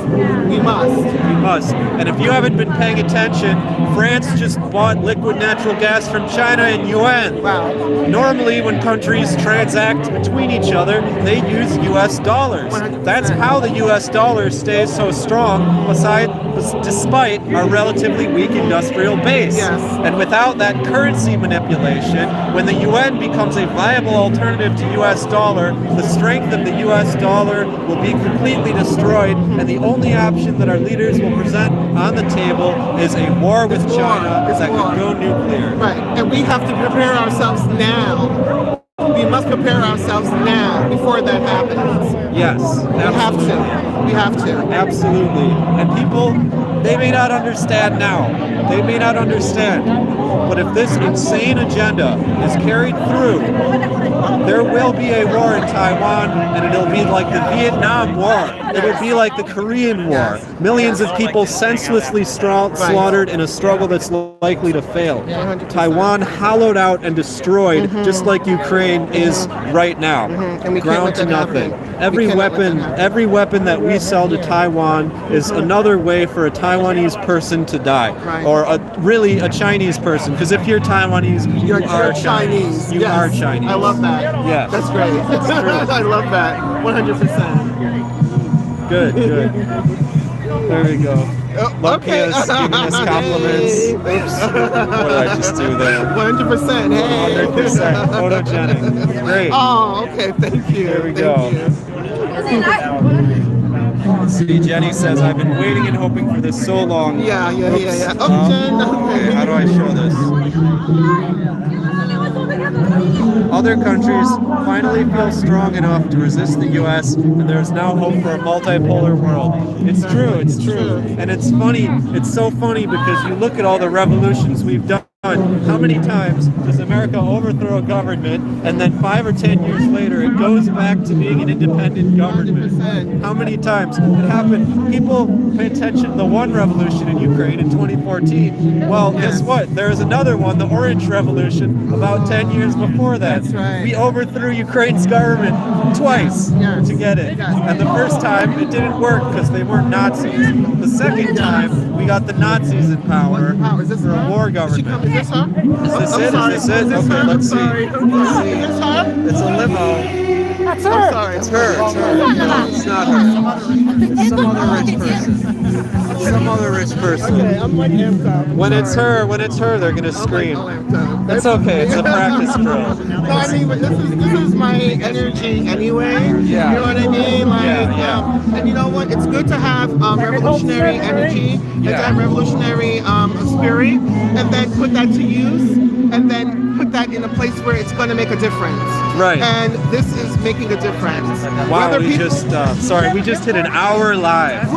We must. We must. And if you haven't been paying attention, France just bought liquid natural gas from China in yuan. Wow. Normally, when countries transact between each other, they use U.S. dollars. 100%. That's how the U.S. dollar stays so strong, despite our relatively weak industrial base. Yes. And without that currency manipulation, when the yuan becomes a viable alternative to U.S. dollar, the strength of the U.S. dollar will be completely destroyed, and the only option that our leaders will present on the table is a war with China that could go nuclear. Right. And we have to prepare ourselves now. We must prepare ourselves now before that happens. Yes, We have to. Absolutely. And people, they may not understand now. They may not understand. But if this insane agenda is carried through, there will be a war in Taiwan, and it'll be like the Vietnam War. It'll be like the Korean War. Millions of people senselessly slaughtered in a struggle that's likely to fail. 100%. Taiwan hollowed out and destroyed, just like Ukraine is right now. And we can't Ground let to that nothing. happen. Every We cannot let weapon, that happen. every weapon that we sell to Taiwan is another way for a Taiwanese person to die, Right. or really a Chinese person. Because if you're Taiwanese, you are Chinese. You Yes. are Chinese. I love that. Yes. That's great. I love that. 100%. Good. There we go. Okay. Lukia's giving us compliments. Hey. Oops. What did I just do there? 100%. Hey. 100%. Photogenic. Great. Oh, okay. Thank you. There we Thank go. you. Let's see, Jenny says, I've been waiting and hoping for this so long. Yeah. Oops. Oh, Jen. Okay, how do I show this? Other countries finally feel strong enough to resist the U.S., and there is now hope for a multipolar world. It's true. And it's funny, it's so funny because you look at all the revolutions we've done. How many times does America overthrow a government, and then 5 or 10 years later it goes back to being an independent government? 100%. How many times? It happened. People pay attention to the one revolution in Ukraine in 2014. Well, guess what? There was another one, the Orange Revolution, about 10 years before that. That's right. We overthrew Ukraine's government twice to get it. And the first time it didn't work because they weren't Nazis. The second time we got the Nazis in power Is this for a her? war Is she government. coming? Is this her? Is this I'm it? sorry. Is this it? Is this Okay, her? let's see. I'm sorry. Let's see. Is this her? It's a limo. That's I'm her. sorry. It's her. It's her. It's not her. It's some other rich person. Some other rich person. Okay, I'm like amped up. When it's her, they're gonna I'm like scream. all amped up. It's okay. It's a practice drill. No, I mean, but this is my energy anyway. Yeah. You know what I mean? Like, Yeah. and you know what? It's good to have revolutionary energy and to have revolutionary spirit, and then put that to use, and then put that in a place where it's going to make a difference. Right. And this is making a difference. Wow, Whether we people- just hit an hour live.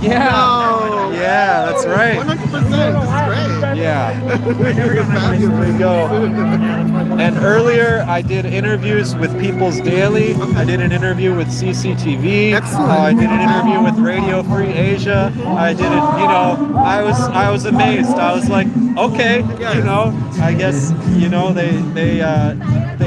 Yeah. No. Yeah, that's right. 100%. That's great. Yeah. Fabulous. There we go. And earlier, I did interviews with People's Daily. I did an interview with CCTV. Excellent. I did an interview with Radio Free Asia. I did it. You know, I was amazed. I was like, okay, you know, I guess you know they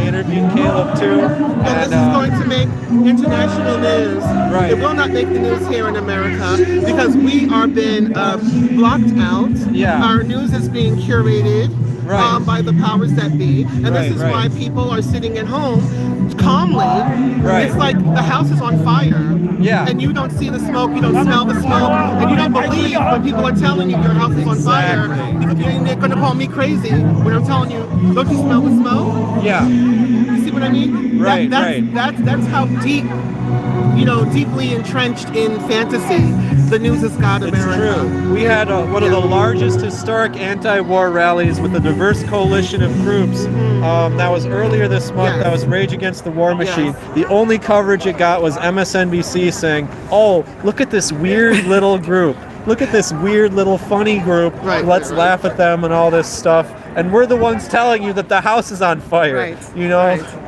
interviewed Caleb too. Well, this is going to make international news. Right. It will not make the news here in America because we are being blocked out. Yeah. Our news is being curated Right. by the powers that be. And Right, this is right. why people are sitting at home calmly. Right. It's like the house is on fire. Yeah. And you don't see the smoke, you don't smell the smoke, and you don't believe when people are telling you your house is on fire. Exactly. They're going to call me crazy when I'm telling you, don't you smell the smoke? Yeah. You see what I mean? Right, right. That's how deep, you know, deeply entrenched in fantasy the news has got It's America. true. We had one of the largest historic anti-war rallies with a diverse coalition of groups. That was earlier this month. Yes. That was Rage Against the War Machine. Yes. The only coverage it got was MSNBC saying, "Oh, look at this weird little group. Look at this weird little funny group. Right, Let's right. laugh at them and all this stuff." And we're the ones telling you that the house is on fire. Right. You know.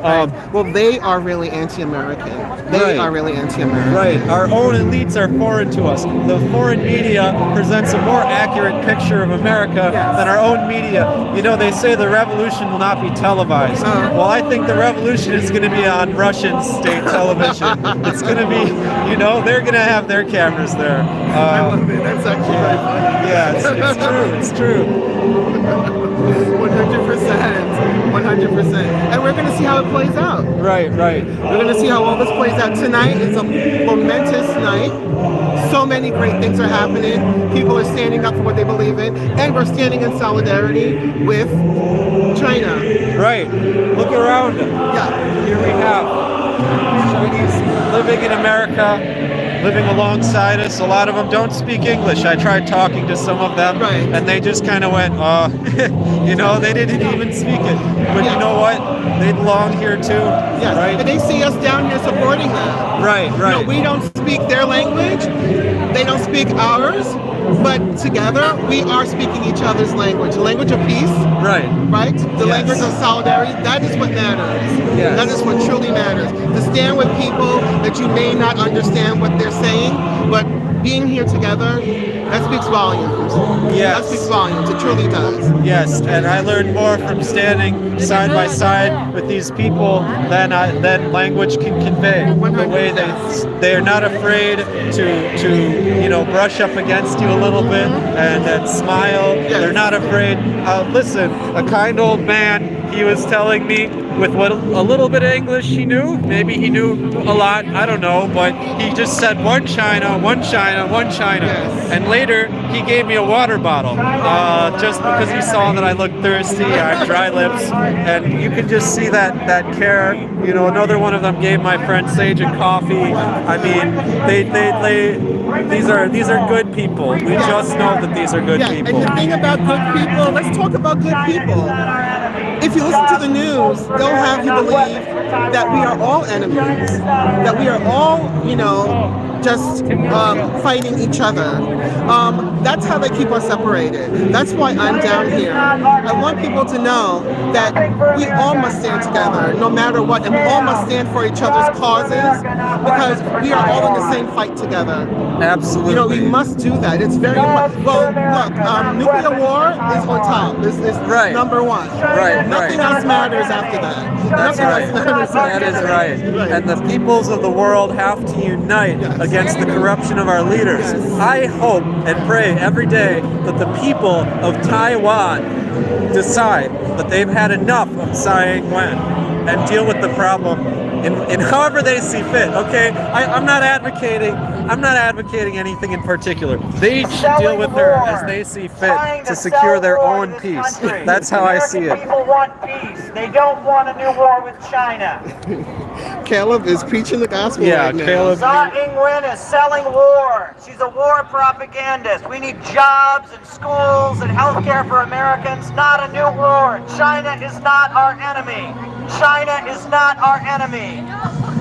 Right. Well, they are really anti-American. They Right. are really anti-American. Right. Our own elites are foreign to us. The foreign media presents a more accurate picture of America Yes. than our own media. You know, they say the revolution will not be televised. Well, I think the revolution is going to be on Russian state television. It's going to be, you know, they're going to have their cameras there. I love it. That's actually very funny. Yeah, it's true. It's true. 100%. 100%. And we're going to see how it plays out. Right, right. We're going to see how all this plays out. Tonight is a momentous night. So many great things are happening. People are standing up for what they believe in. And we're standing in solidarity with China. Right. Look around. Yeah. Here we have Chinese living in America, living alongside us. A lot of them don't speak English. I tried talking to some of them, Right. and they just kind of went, you know, they didn't even speak it. But you know what? They belong here too, Yeah. right? And they see us down here supporting them. Right, right. You know, we don't speak their language. They don't speak ours. But together, we are speaking each other's language. The language of peace, Right. right? The Yes. language of solidarity. That is what matters. Yes. That is what truly matters. To stand with people that you may not understand what they're saying, but being here together, that speaks volumes. Yes. That speaks volumes. It truly does. Yes, and I learned more from standing side by side with these people than language can convey. The way they're not afraid to you know, brush up against you a little bit and smile. Yes. They're not afraid. Listen, a kind old man, he was telling me with what a little bit of English he knew. Maybe he knew a lot, I don't know, but he just said one China, one China, one China. Yes. And later he gave me a water bottle just because he saw that I looked thirsty, I had dry lips, and you can just see that care. You know, another one of them gave my friend Sage a coffee. I mean, these are good people. We just know that these are good Yeah, people. and the thing about good people, let's talk about good people. If you listen to the news, they'll have you believe that we are all enemies, that we are all, you know, just fighting each other. That's how they keep us separated. That's why I'm down here. I want people to know that we all must stand together, no matter what, and we all must stand for each other's causes because we are all in the same fight together. Absolutely. You know, we must do that. It's very well. Look, nuclear war is on top. It's Right. number one. Right, Nothing right. else matters after that. That's Nothing right. else matters That after is that. right. And the peoples of the world have to unite Yes. against the corruption of our leaders. Yes. I hope and pray every day that the people of Taiwan decide that they've had enough of Tsai Ing-Wen and deal with the problem in however they see fit. Okay, I'm not advocating anything in particular. They each deal with her as they see fit to secure their own peace. That's how I see it. People want peace. They don't want a new war with China. Caleb is preaching the gospel right now. Caleb. Tsai Ing-Wen is selling war. She's a war propagandist. We need jobs and schools and health care for Americans, not a new war. China is not our enemy. China is not our enemy.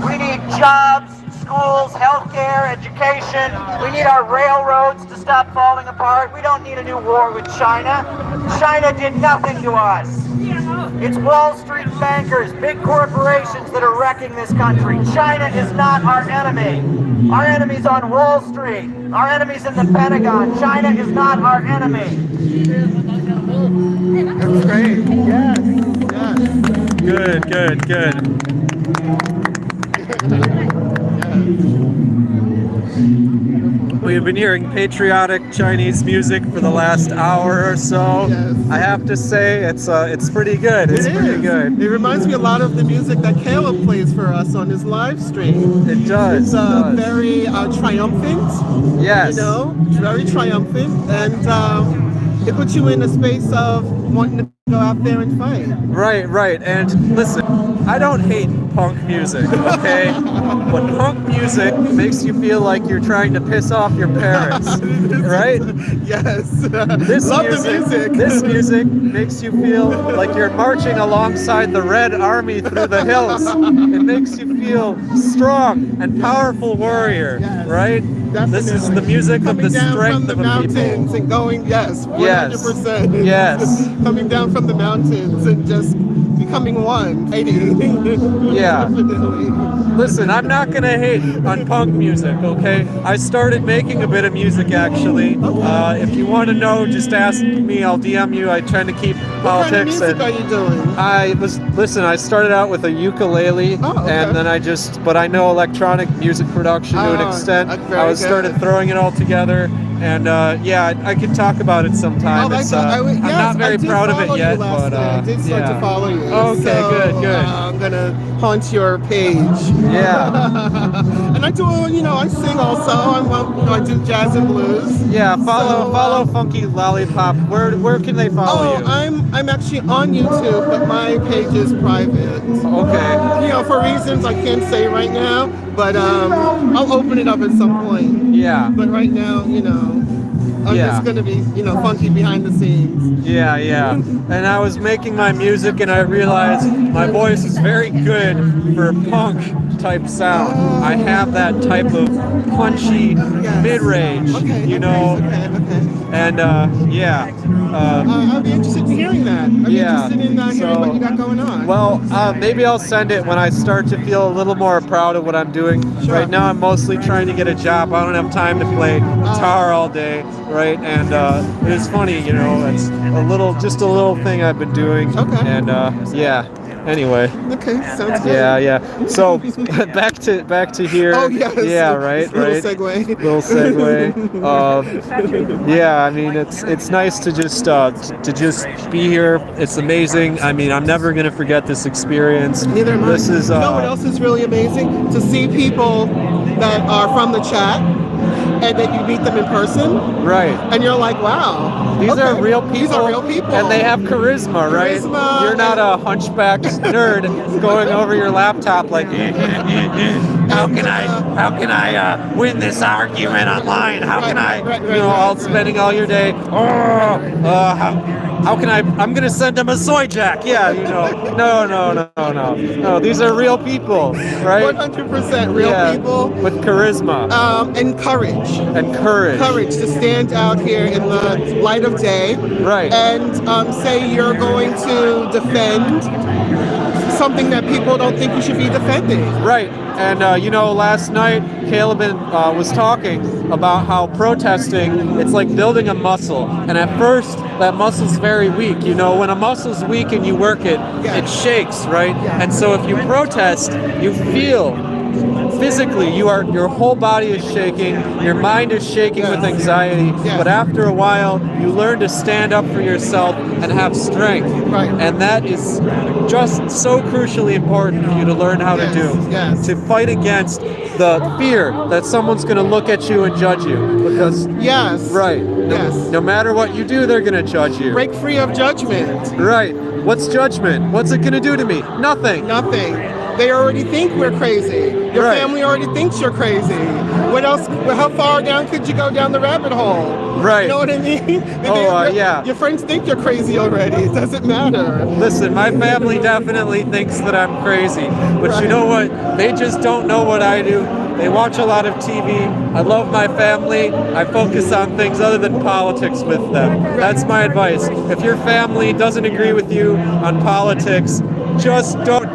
We need jobs, schools, health care, education. We need our railroads to stop falling apart. We don't need a new war with China. China did nothing to us. It's Wall Street bankers, big corporations that are wrecking this country. China is not our enemy. Our enemy's on Wall Street. Our enemy's in the Pentagon. China is not our enemy. That's great. Yes. Good. We've been hearing patriotic Chinese music for the last hour or so. Yes. I have to say, it's pretty good. It's pretty good. It reminds me a lot of the music that Caleb plays for us on his live stream. It does. It's very triumphant. Yes. You know, it's very triumphant, and it puts you in a space of wanting to go out there and fight. Right. And listen, I don't hate punk music, okay? But punk music makes you feel like you're trying to piss off your parents, right? Yes. This music makes you feel like you're marching alongside the Red Army through the hills. It makes you feel strong and powerful warrior, right? Definitely. This is the music of the strength of a mountains people. and going, 100%. Yes. Coming down from the mountains and just becoming one. Yeah. Definitely. Listen, I'm not gonna hate on punk music, okay? I started making a bit of music actually. If you want to know, just ask me. I'll DM you. I try to keep politics. What kind of music are you doing? I started out with a ukulele, and then but I know electronic music production to an extent. I started throwing it all together. And I could talk about it sometime. I'm not very proud of it yet, but I did start to follow you. Okay, so, good. I'm gonna haunt your page. Yeah. And I do, I sing also. I do jazz and blues. Yeah, follow Funky Lollipop. Where can they follow you? I'm actually on YouTube, but my page is private. Okay. For reasons I can't say right now, but I'll open it up at some point. Yeah. But right now, I'm just gonna be, funky behind the scenes. Yeah. And I was making my music and I realized my voice is very good for punk type sound. I have that type of punchy mid-range, Okay. And I'll be interested in hearing that. I'm interested in hearing what you got going on. Well, maybe I'll send it when I start to feel a little more proud of what I'm doing. Sure. Right now I'm mostly trying to get a job. I don't have time to play guitar all day, right? And it's funny, it's just a little thing I've been doing. Okay. And anyway. Okay, sounds good. Yeah. So back to here. Oh yes. Yeah, right. Little segue. Little segue. I mean, it's nice to just be here. It's amazing. I mean, I'm never gonna forget this experience. Neither am I. This is. You know what else is really amazing? To see people that are from the chat and that you meet them in person. Right. And you're like, wow. These are real people. These are real people. And they have charisma, right? Charisma. You're not a hunchback nerd going over your laptop like, how can I win this argument online? How can I, all spending all your day, how can I'm going to send them a soy jack. Yeah, no. These are real people, right? 100% real people. With charisma. And courage. Courage to stand out here in the light of day. Right. And say you're going to defend something that people don't think you should be defending. Right. And, last night, Caleb was talking about how protesting, it's like building a muscle. And at first, that muscle's very weak. When a muscle's weak and you work it, it shakes, right? And so if you protest, you feel physically, your whole body is shaking, your mind is shaking with anxiety, but after a while, you learn to stand up for yourself and have strength. Right. And that is just so crucially important for you to learn how to do. Yes. To fight against the fear that someone's going to look at you and judge you. Because, Yes. right. Yes. No matter what you do, they're going to judge you. Break free of judgment. Right. What's judgment? What's it going to do to me? Nothing. Nothing. They already think we're crazy. Your Right. family already thinks you're crazy. What else? How far down could you go down the rabbit hole? Right. You know what I mean? Yeah. Your friends think you're crazy already. It doesn't matter. Listen, my family definitely thinks that I'm crazy. But you know what? They just don't know what I do. They watch a lot of TV. I love my family. I focus on things other than politics with them. That's my advice. If your family doesn't agree with you on politics, just don't.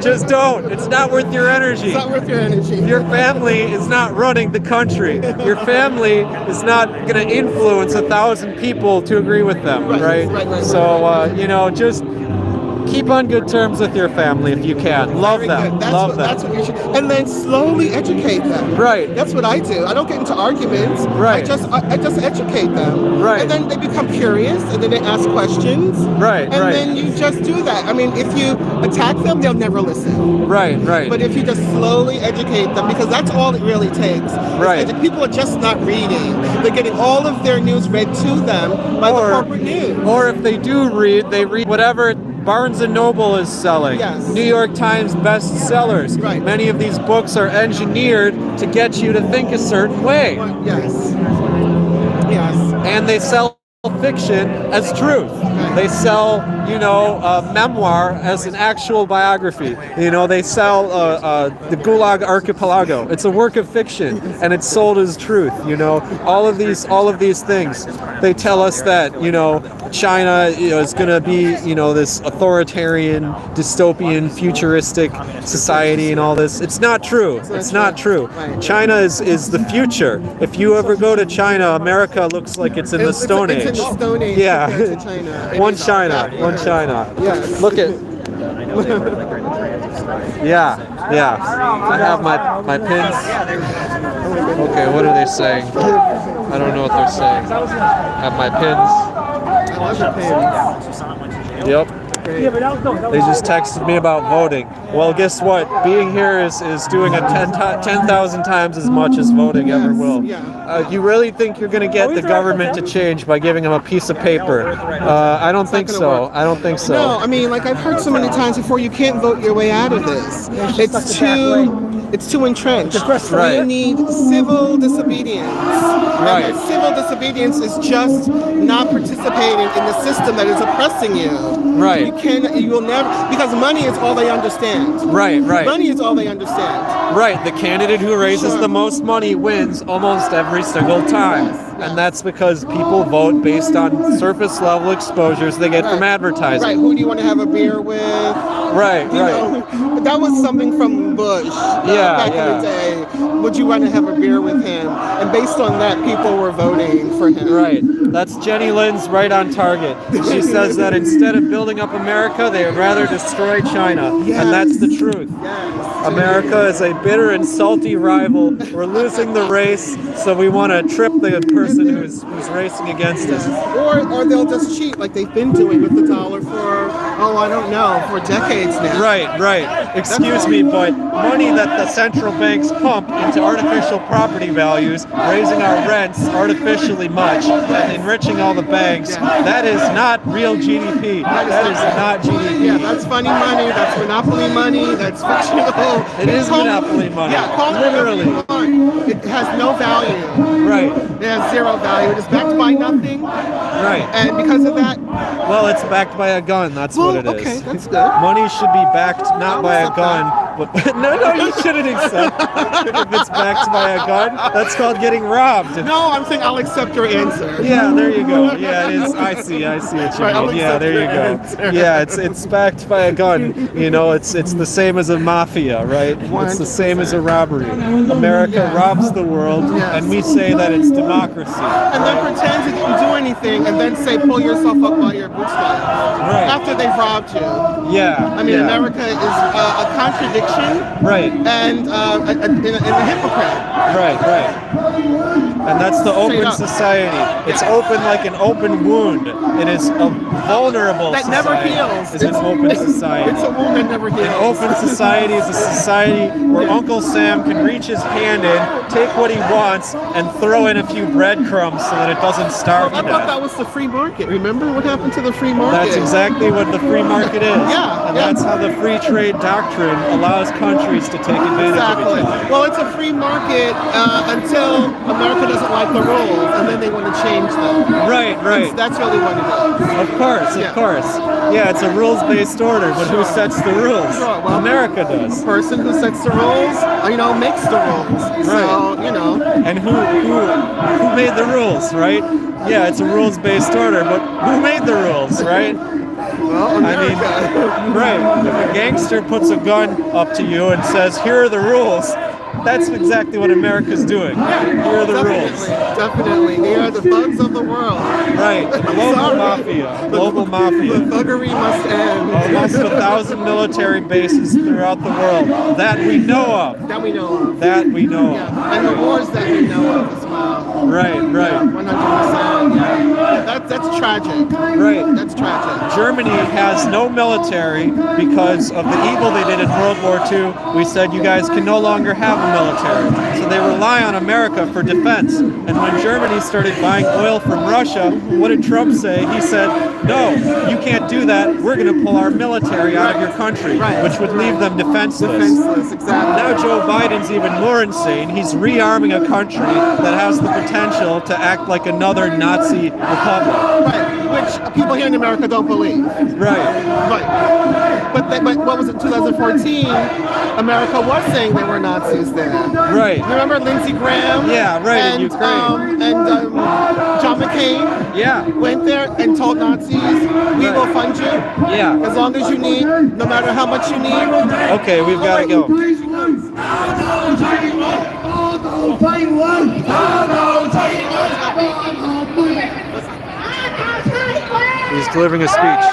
Just don't. It's not worth your energy. It's not worth your energy. Your family is not running the country. Your family is not going to influence 1,000 people to agree with them, right? So, just keep on good terms with your family if you can. Love them. Love them. That's what you should. And then slowly educate them. Right. That's what I do. I don't get into arguments. Right. I just educate them. Right. And then they become curious, and then they ask questions. Right. And then you just do that. I mean, if you attack them, they'll never listen. Right. But if you just slowly educate them, because that's all it really takes. Right. People are just not reading. They're getting all of their news read to them by the corporate news. Or if they do read, they read whatever Barnes & Noble is selling. Yes. New York Times bestsellers. Right. Many of these books are engineered to get you to think a certain way. Yes. And they sell fiction as truth. They sell, memoir as an actual biography. They sell the Gulag Archipelago. It's a work of fiction, and it's sold as truth. All of these things. They tell us that China is going to be this authoritarian, dystopian, futuristic society and all this. It's not true. It's not true. Right. China is the future. If you ever go to China, America looks like it's in the Stone Age. It's in the Stone Age. Yeah. compared to China. One China. Yes. Look at. Yeah. I have my pins. Okay, what are they saying? I don't know what they're saying. I have my pins. I love the pins. Yep. They just texted me about voting. Well, guess what? Being here is doing it 10,000 times as much as voting ever will. You really think you're going to get the government to change by giving them a piece of paper? I don't think so. I don't think so. No, I mean, like I've heard so many times before, you can't vote your way out of this. It's too entrenched. Right. You need civil disobedience. Right. And civil disobedience is just not participating in the system that is oppressing you. Right. You will never, because money is all they understand. Right. Money is all they understand. Right. The candidate who raises the most money wins almost every single time. And that's because people vote based on surface level exposures they get from advertising. Right. Who do you want to have a beer with? Right. That was something from Bush back in the day. Would you want to have a beer with him? And based on that, people were voting for him. Right. That's Jenny Lin's right on target. She says that instead of building up America, they would rather destroy China. Yes. And that's the truth. Yes. America is a bitter and salty rival. We're losing the race, so we want to trip the person who's racing against us. Or they'll just cheat like they've been doing with the dollar for, for decades now. Right. Excuse me, but money that the central banks pump into artificial property values, raising our rents artificially much, and enriching all the banks, that is not real GDP. That is not GDP. Yeah, that's funny money, that's monopoly money, that's fictional. It is monopoly money. Yeah, call it literally. whatever you want. It has no value. Right. It has zero value. It is backed by nothing. Right. And because of that... Well, it's backed by a gun. That's what it is. Okay, that's good. Money should be backed not by a gun, But no, you shouldn't accept if it's backed by a gun. That's called getting robbed. No, I'm saying I'll accept your answer. Yeah, there you go. Yeah, it is. I see what you Right, I'll mean. Yeah, accept there you your go. answer. Yeah, it's backed by a gun. You know, it's the same as a mafia, right? It's the same as a robbery. America robs the world, and we say that it's democracy. And then pretend you didn't do anything, and then say pull yourself up by your bootstraps. Right. After they've robbed you. Yeah. I mean, America is a contradiction. Right. And a hypocrite. Right. And that's the open society. It's open like an open wound. It is a vulnerable that society. never heals. It's an open society. It's a wound that never heals. An open society is a society where Uncle Sam can reach his hand in, take what he wants, and throw in a few breadcrumbs so that it doesn't starve to I thought death. that was the free market. Remember what happened to the free market? That's exactly what the free market is. And that's how the free trade doctrine allows countries to take advantage of each other. Well, it's a free market until America doesn't like the rules, and then they want to change them. Right. That's really what it is. Of course. Yeah, it's a rules-based order, but who sets the rules? Sure, well, America does. The person who sets the rules, makes the rules. Right. So, And who made the rules, right? Yeah, it's a rules-based order, but who made the rules, right? Well, America. I mean, right. If a gangster puts a gun up to you and says, "Here are the rules," that's exactly what America's doing. Here are the rules. Definitely. They are the thugs of the world. Right. Global mafia. Global mafia. The thuggery must end. Almost 1,000 military bases throughout the world. That we know of. That we know of. Yeah. And the wars that we know of as well. Right. 100%. Yeah. That's tragic. Right. That's tragic. Germany has no military because of the evil they did in World War II. We said you guys can no longer have a military. So they rely on America for defense. And when Germany started buying oil from Russia, what did Trump say? He said, "No, you can't do that. We're going to pull our military out of your country," which would leave them defenseless. Exactly. Now Joe Biden's even more insane. He's rearming a country that has the potential to act like another Nazi republic. Right, which people here in America don't believe. Right. But what was it, 2014? America was saying they were Nazis there. Right. Remember Lindsey Graham? Yeah, right, and, in Ukraine. And John McCain? Yeah. Went there and told Nazis, we will fund you. Yeah. As long as you need, no matter how much you need. Okay, we've got to go. He's delivering a speech.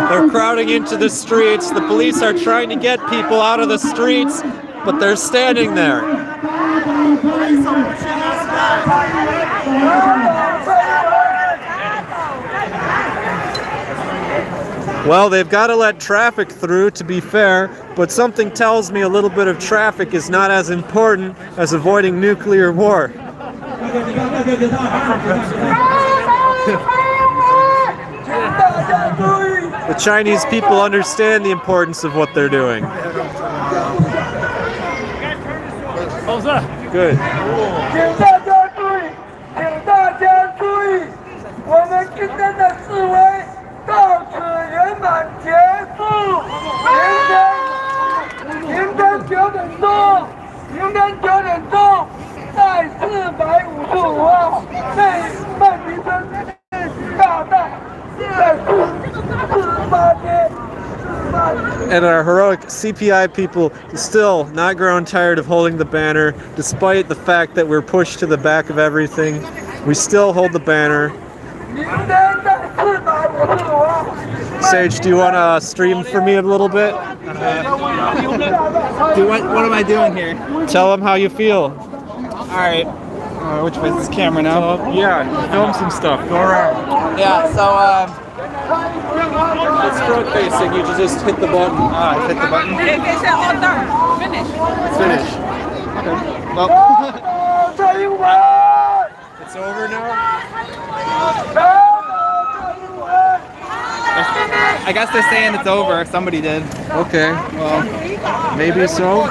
They're crowding into the streets. The police are trying to get people out of the streets, but they're standing there. Well, they've got to let traffic through, to be fair, but something tells me a little bit of traffic is not as important as avoiding nuclear war. The Chinese people understand the importance of what they're doing. Good. 请大家注意，我们今天的示威到此圆满结束。明天9点钟，在455号内曼迪森大道，在48街。 And our heroic CPI people still not grown tired of holding the banner, despite the fact that we're pushed to the back of everything. We still hold the banner. Sage, do you want to stream for me a little bit? What am I doing here? Tell them how you feel. All right. Which way is this camera now? Yeah, film some stuff. Go around. Yeah, so, It's front facing. You just hit the button. I hit the button. Finish. Finish. Okay. Well, Tsai Ing-Wen! It's over now. I guess they're saying it's over. Somebody did. Okay. Well, Maybe so.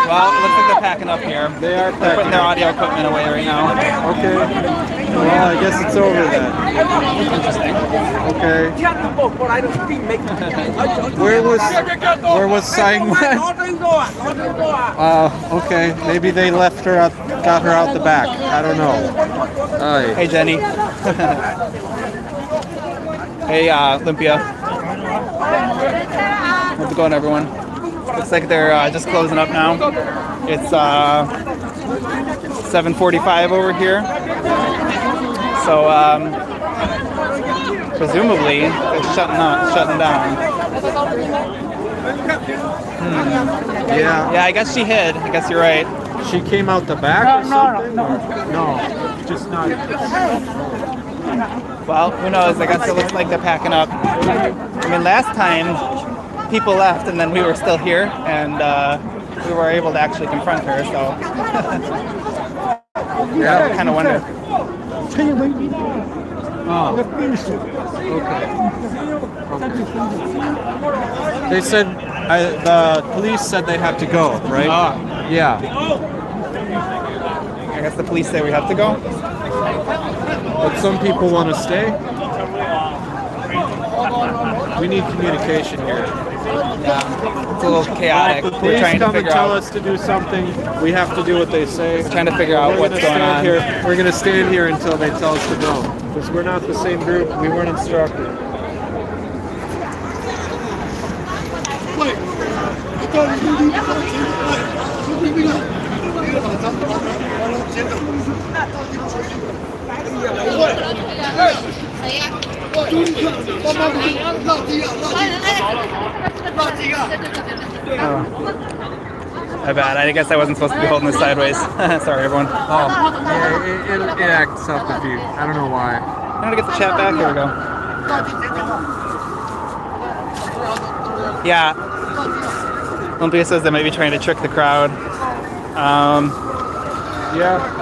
well, it looks like they're packing up here. They're putting their audio equipment away right now. Okay. Well, I guess it's over then. Interesting. Okay. Where was Tsai Ing-Wen? Okay. Maybe they left her out, got her out the back. I don't know. Aye. Hey, Jenny. Hey, Olympia. How's it going, everyone? Looks like they're just closing up now. It's 7:45 over here. So, presumably, they're shutting down. Yeah. Yeah, I guess she hid. I guess you're right. She came out the back or something? No. Just not. Well, who knows? I guess it looks like they're packing up. I mean, last time people left and then we were still here and we were able to actually confront her, so yeah, I kind of wonder. Oh. Okay. They said, the police said they have to go, right? Yeah. I guess the police say we have to go. But some people want to stay. We need communication here. Yeah, it's a little chaotic. If the We're police trying to come and figure tell out. us to do something, we have to do what they say. We're trying to figure out what's going on. We're going to stand here until they tell us to go. Because we're not the same group. We weren't instructed. My bad. I guess I wasn't supposed to be holding this sideways. Sorry, everyone. Oh, yeah, it acts up if you. I don't know why. I'm gonna get the chat back. Here we go. Yeah. Olympia says they might be trying to trick the crowd. Yeah.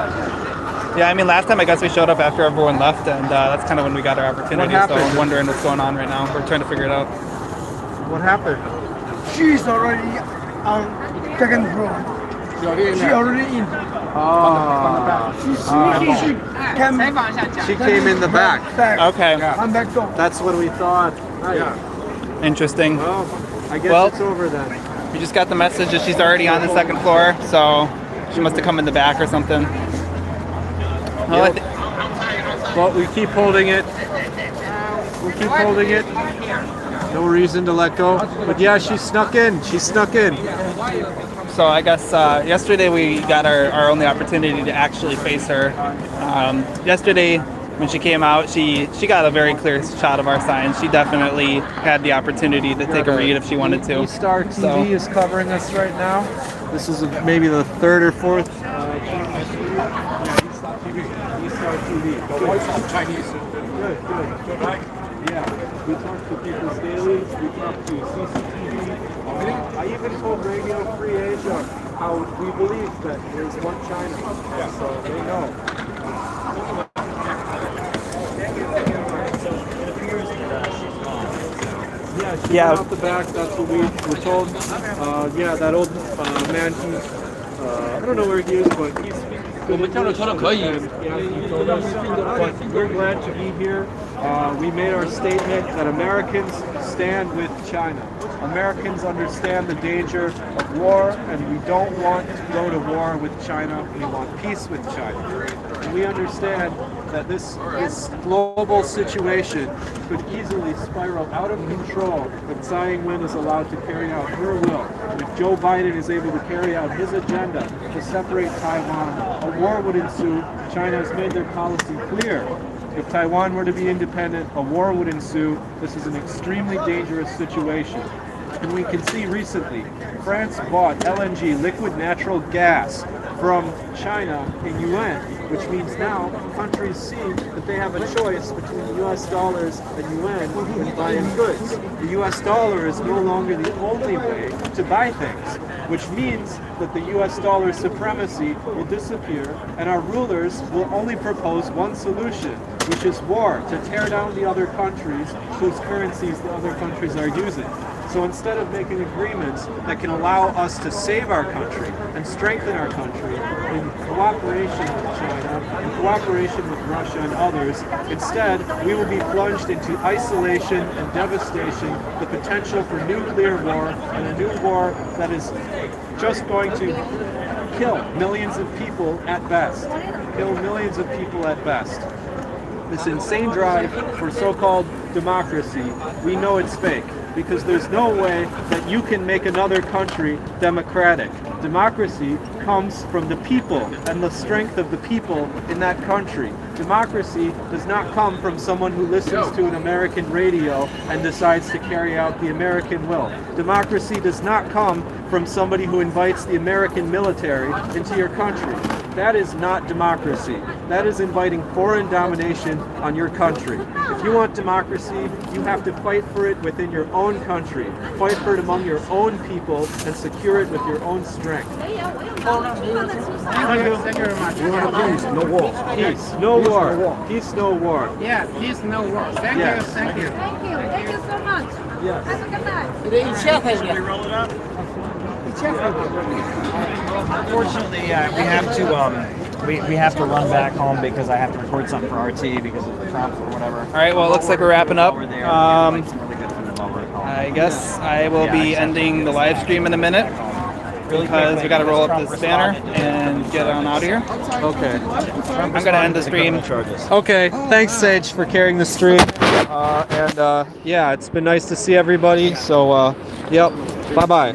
Yeah, I mean, last time I guess we showed up after everyone left, and that's kind of when we got our opportunity. So I'm wondering what's going on right now. We're trying to figure it out. What happened? She's already on second floor. She already in. She came in the back. Okay. I'm back door. That's what we thought. Interesting. Well, I guess Well- it's over then. We just got the message that she's already on the second floor, so she must have come in the back or something. Well, Yep. But we keep holding it. We keep holding it. No reason to let go. But yeah, she snuck in. She snuck in. So I guess yesterday we got our only opportunity to actually face her. Yesterday when she came out, she got a very clear shot of our signs. She definitely had the opportunity to take a read if she wanted to. Star TV is covering us right now. This is maybe the third or fourth. Star TV. The voice of Chinese. Good. Yeah. We talk to People's Daily. We talk to CCTV. I even told Radio Free Asia how we believe that there's one China. So they know. Yeah, out the back, that's what we were told. Yeah, that old man, I don't know where he is, but he's good. Yeah, he told us. But we're glad to be here. We made our statement that Americans stand with China. Americans understand the danger of war, and we don't want to go to war with China. We want peace with China. And we understand that this global situation could easily spiral out of control if Tsai Ing-Wen is allowed to carry out her will. If Joe Biden is able to carry out his agenda to separate Taiwan, a war would ensue. China has made their policy clear. If Taiwan were to be independent, a war would ensue. This is an extremely dangerous situation. And we can see recently, France bought LNG, liquid natural gas, from China in yuan, which means now countries see that they have a choice between US dollars and yuan when buying goods. The US dollar is no longer the only way to buy things, which means that the US dollar supremacy will disappear and our rulers will only propose one solution, which is war, to tear down the other countries whose currencies the other countries are using. So instead of making agreements that can allow us to save our country and strengthen our country in cooperation with China, in cooperation with Russia and others, instead we will be plunged into isolation and devastation, the potential for nuclear war, and a new war that is just going to kill millions of people at best. Kill millions of people at best. This insane drive for so-called democracy, we know it's fake, because there's no way that you can make another country democratic. Democracy comes from the people and the strength of the people in that country. Democracy does not come from someone who listens to an American radio and decides to carry out the American will. Democracy does not come from somebody who invites the American military into your country. That is not democracy. That is inviting foreign domination on your country. If you want democracy, you have to fight for it within your own country. Fight for it among your own people and secure it with your own strength. Thank you very much. Peace, no war. Peace, no war. Peace, no war. Yeah, peace, no war. Thank Yes. you, thank you. Thank you. Thank you so much. Yes. Have a good night. Roll it up. Unfortunately, we have to run back home because I have to record something for RT because of the Trump or whatever. All right, well, it looks like we're wrapping up. Over there, I guess I will be ending the live stream in a minute because we got to roll up this banner and get on out of here. Okay. I'm going to end the stream. Okay. Thanks, Sage, for carrying the stream. Yeah, it's been nice to see everybody. So, yep. Bye-bye.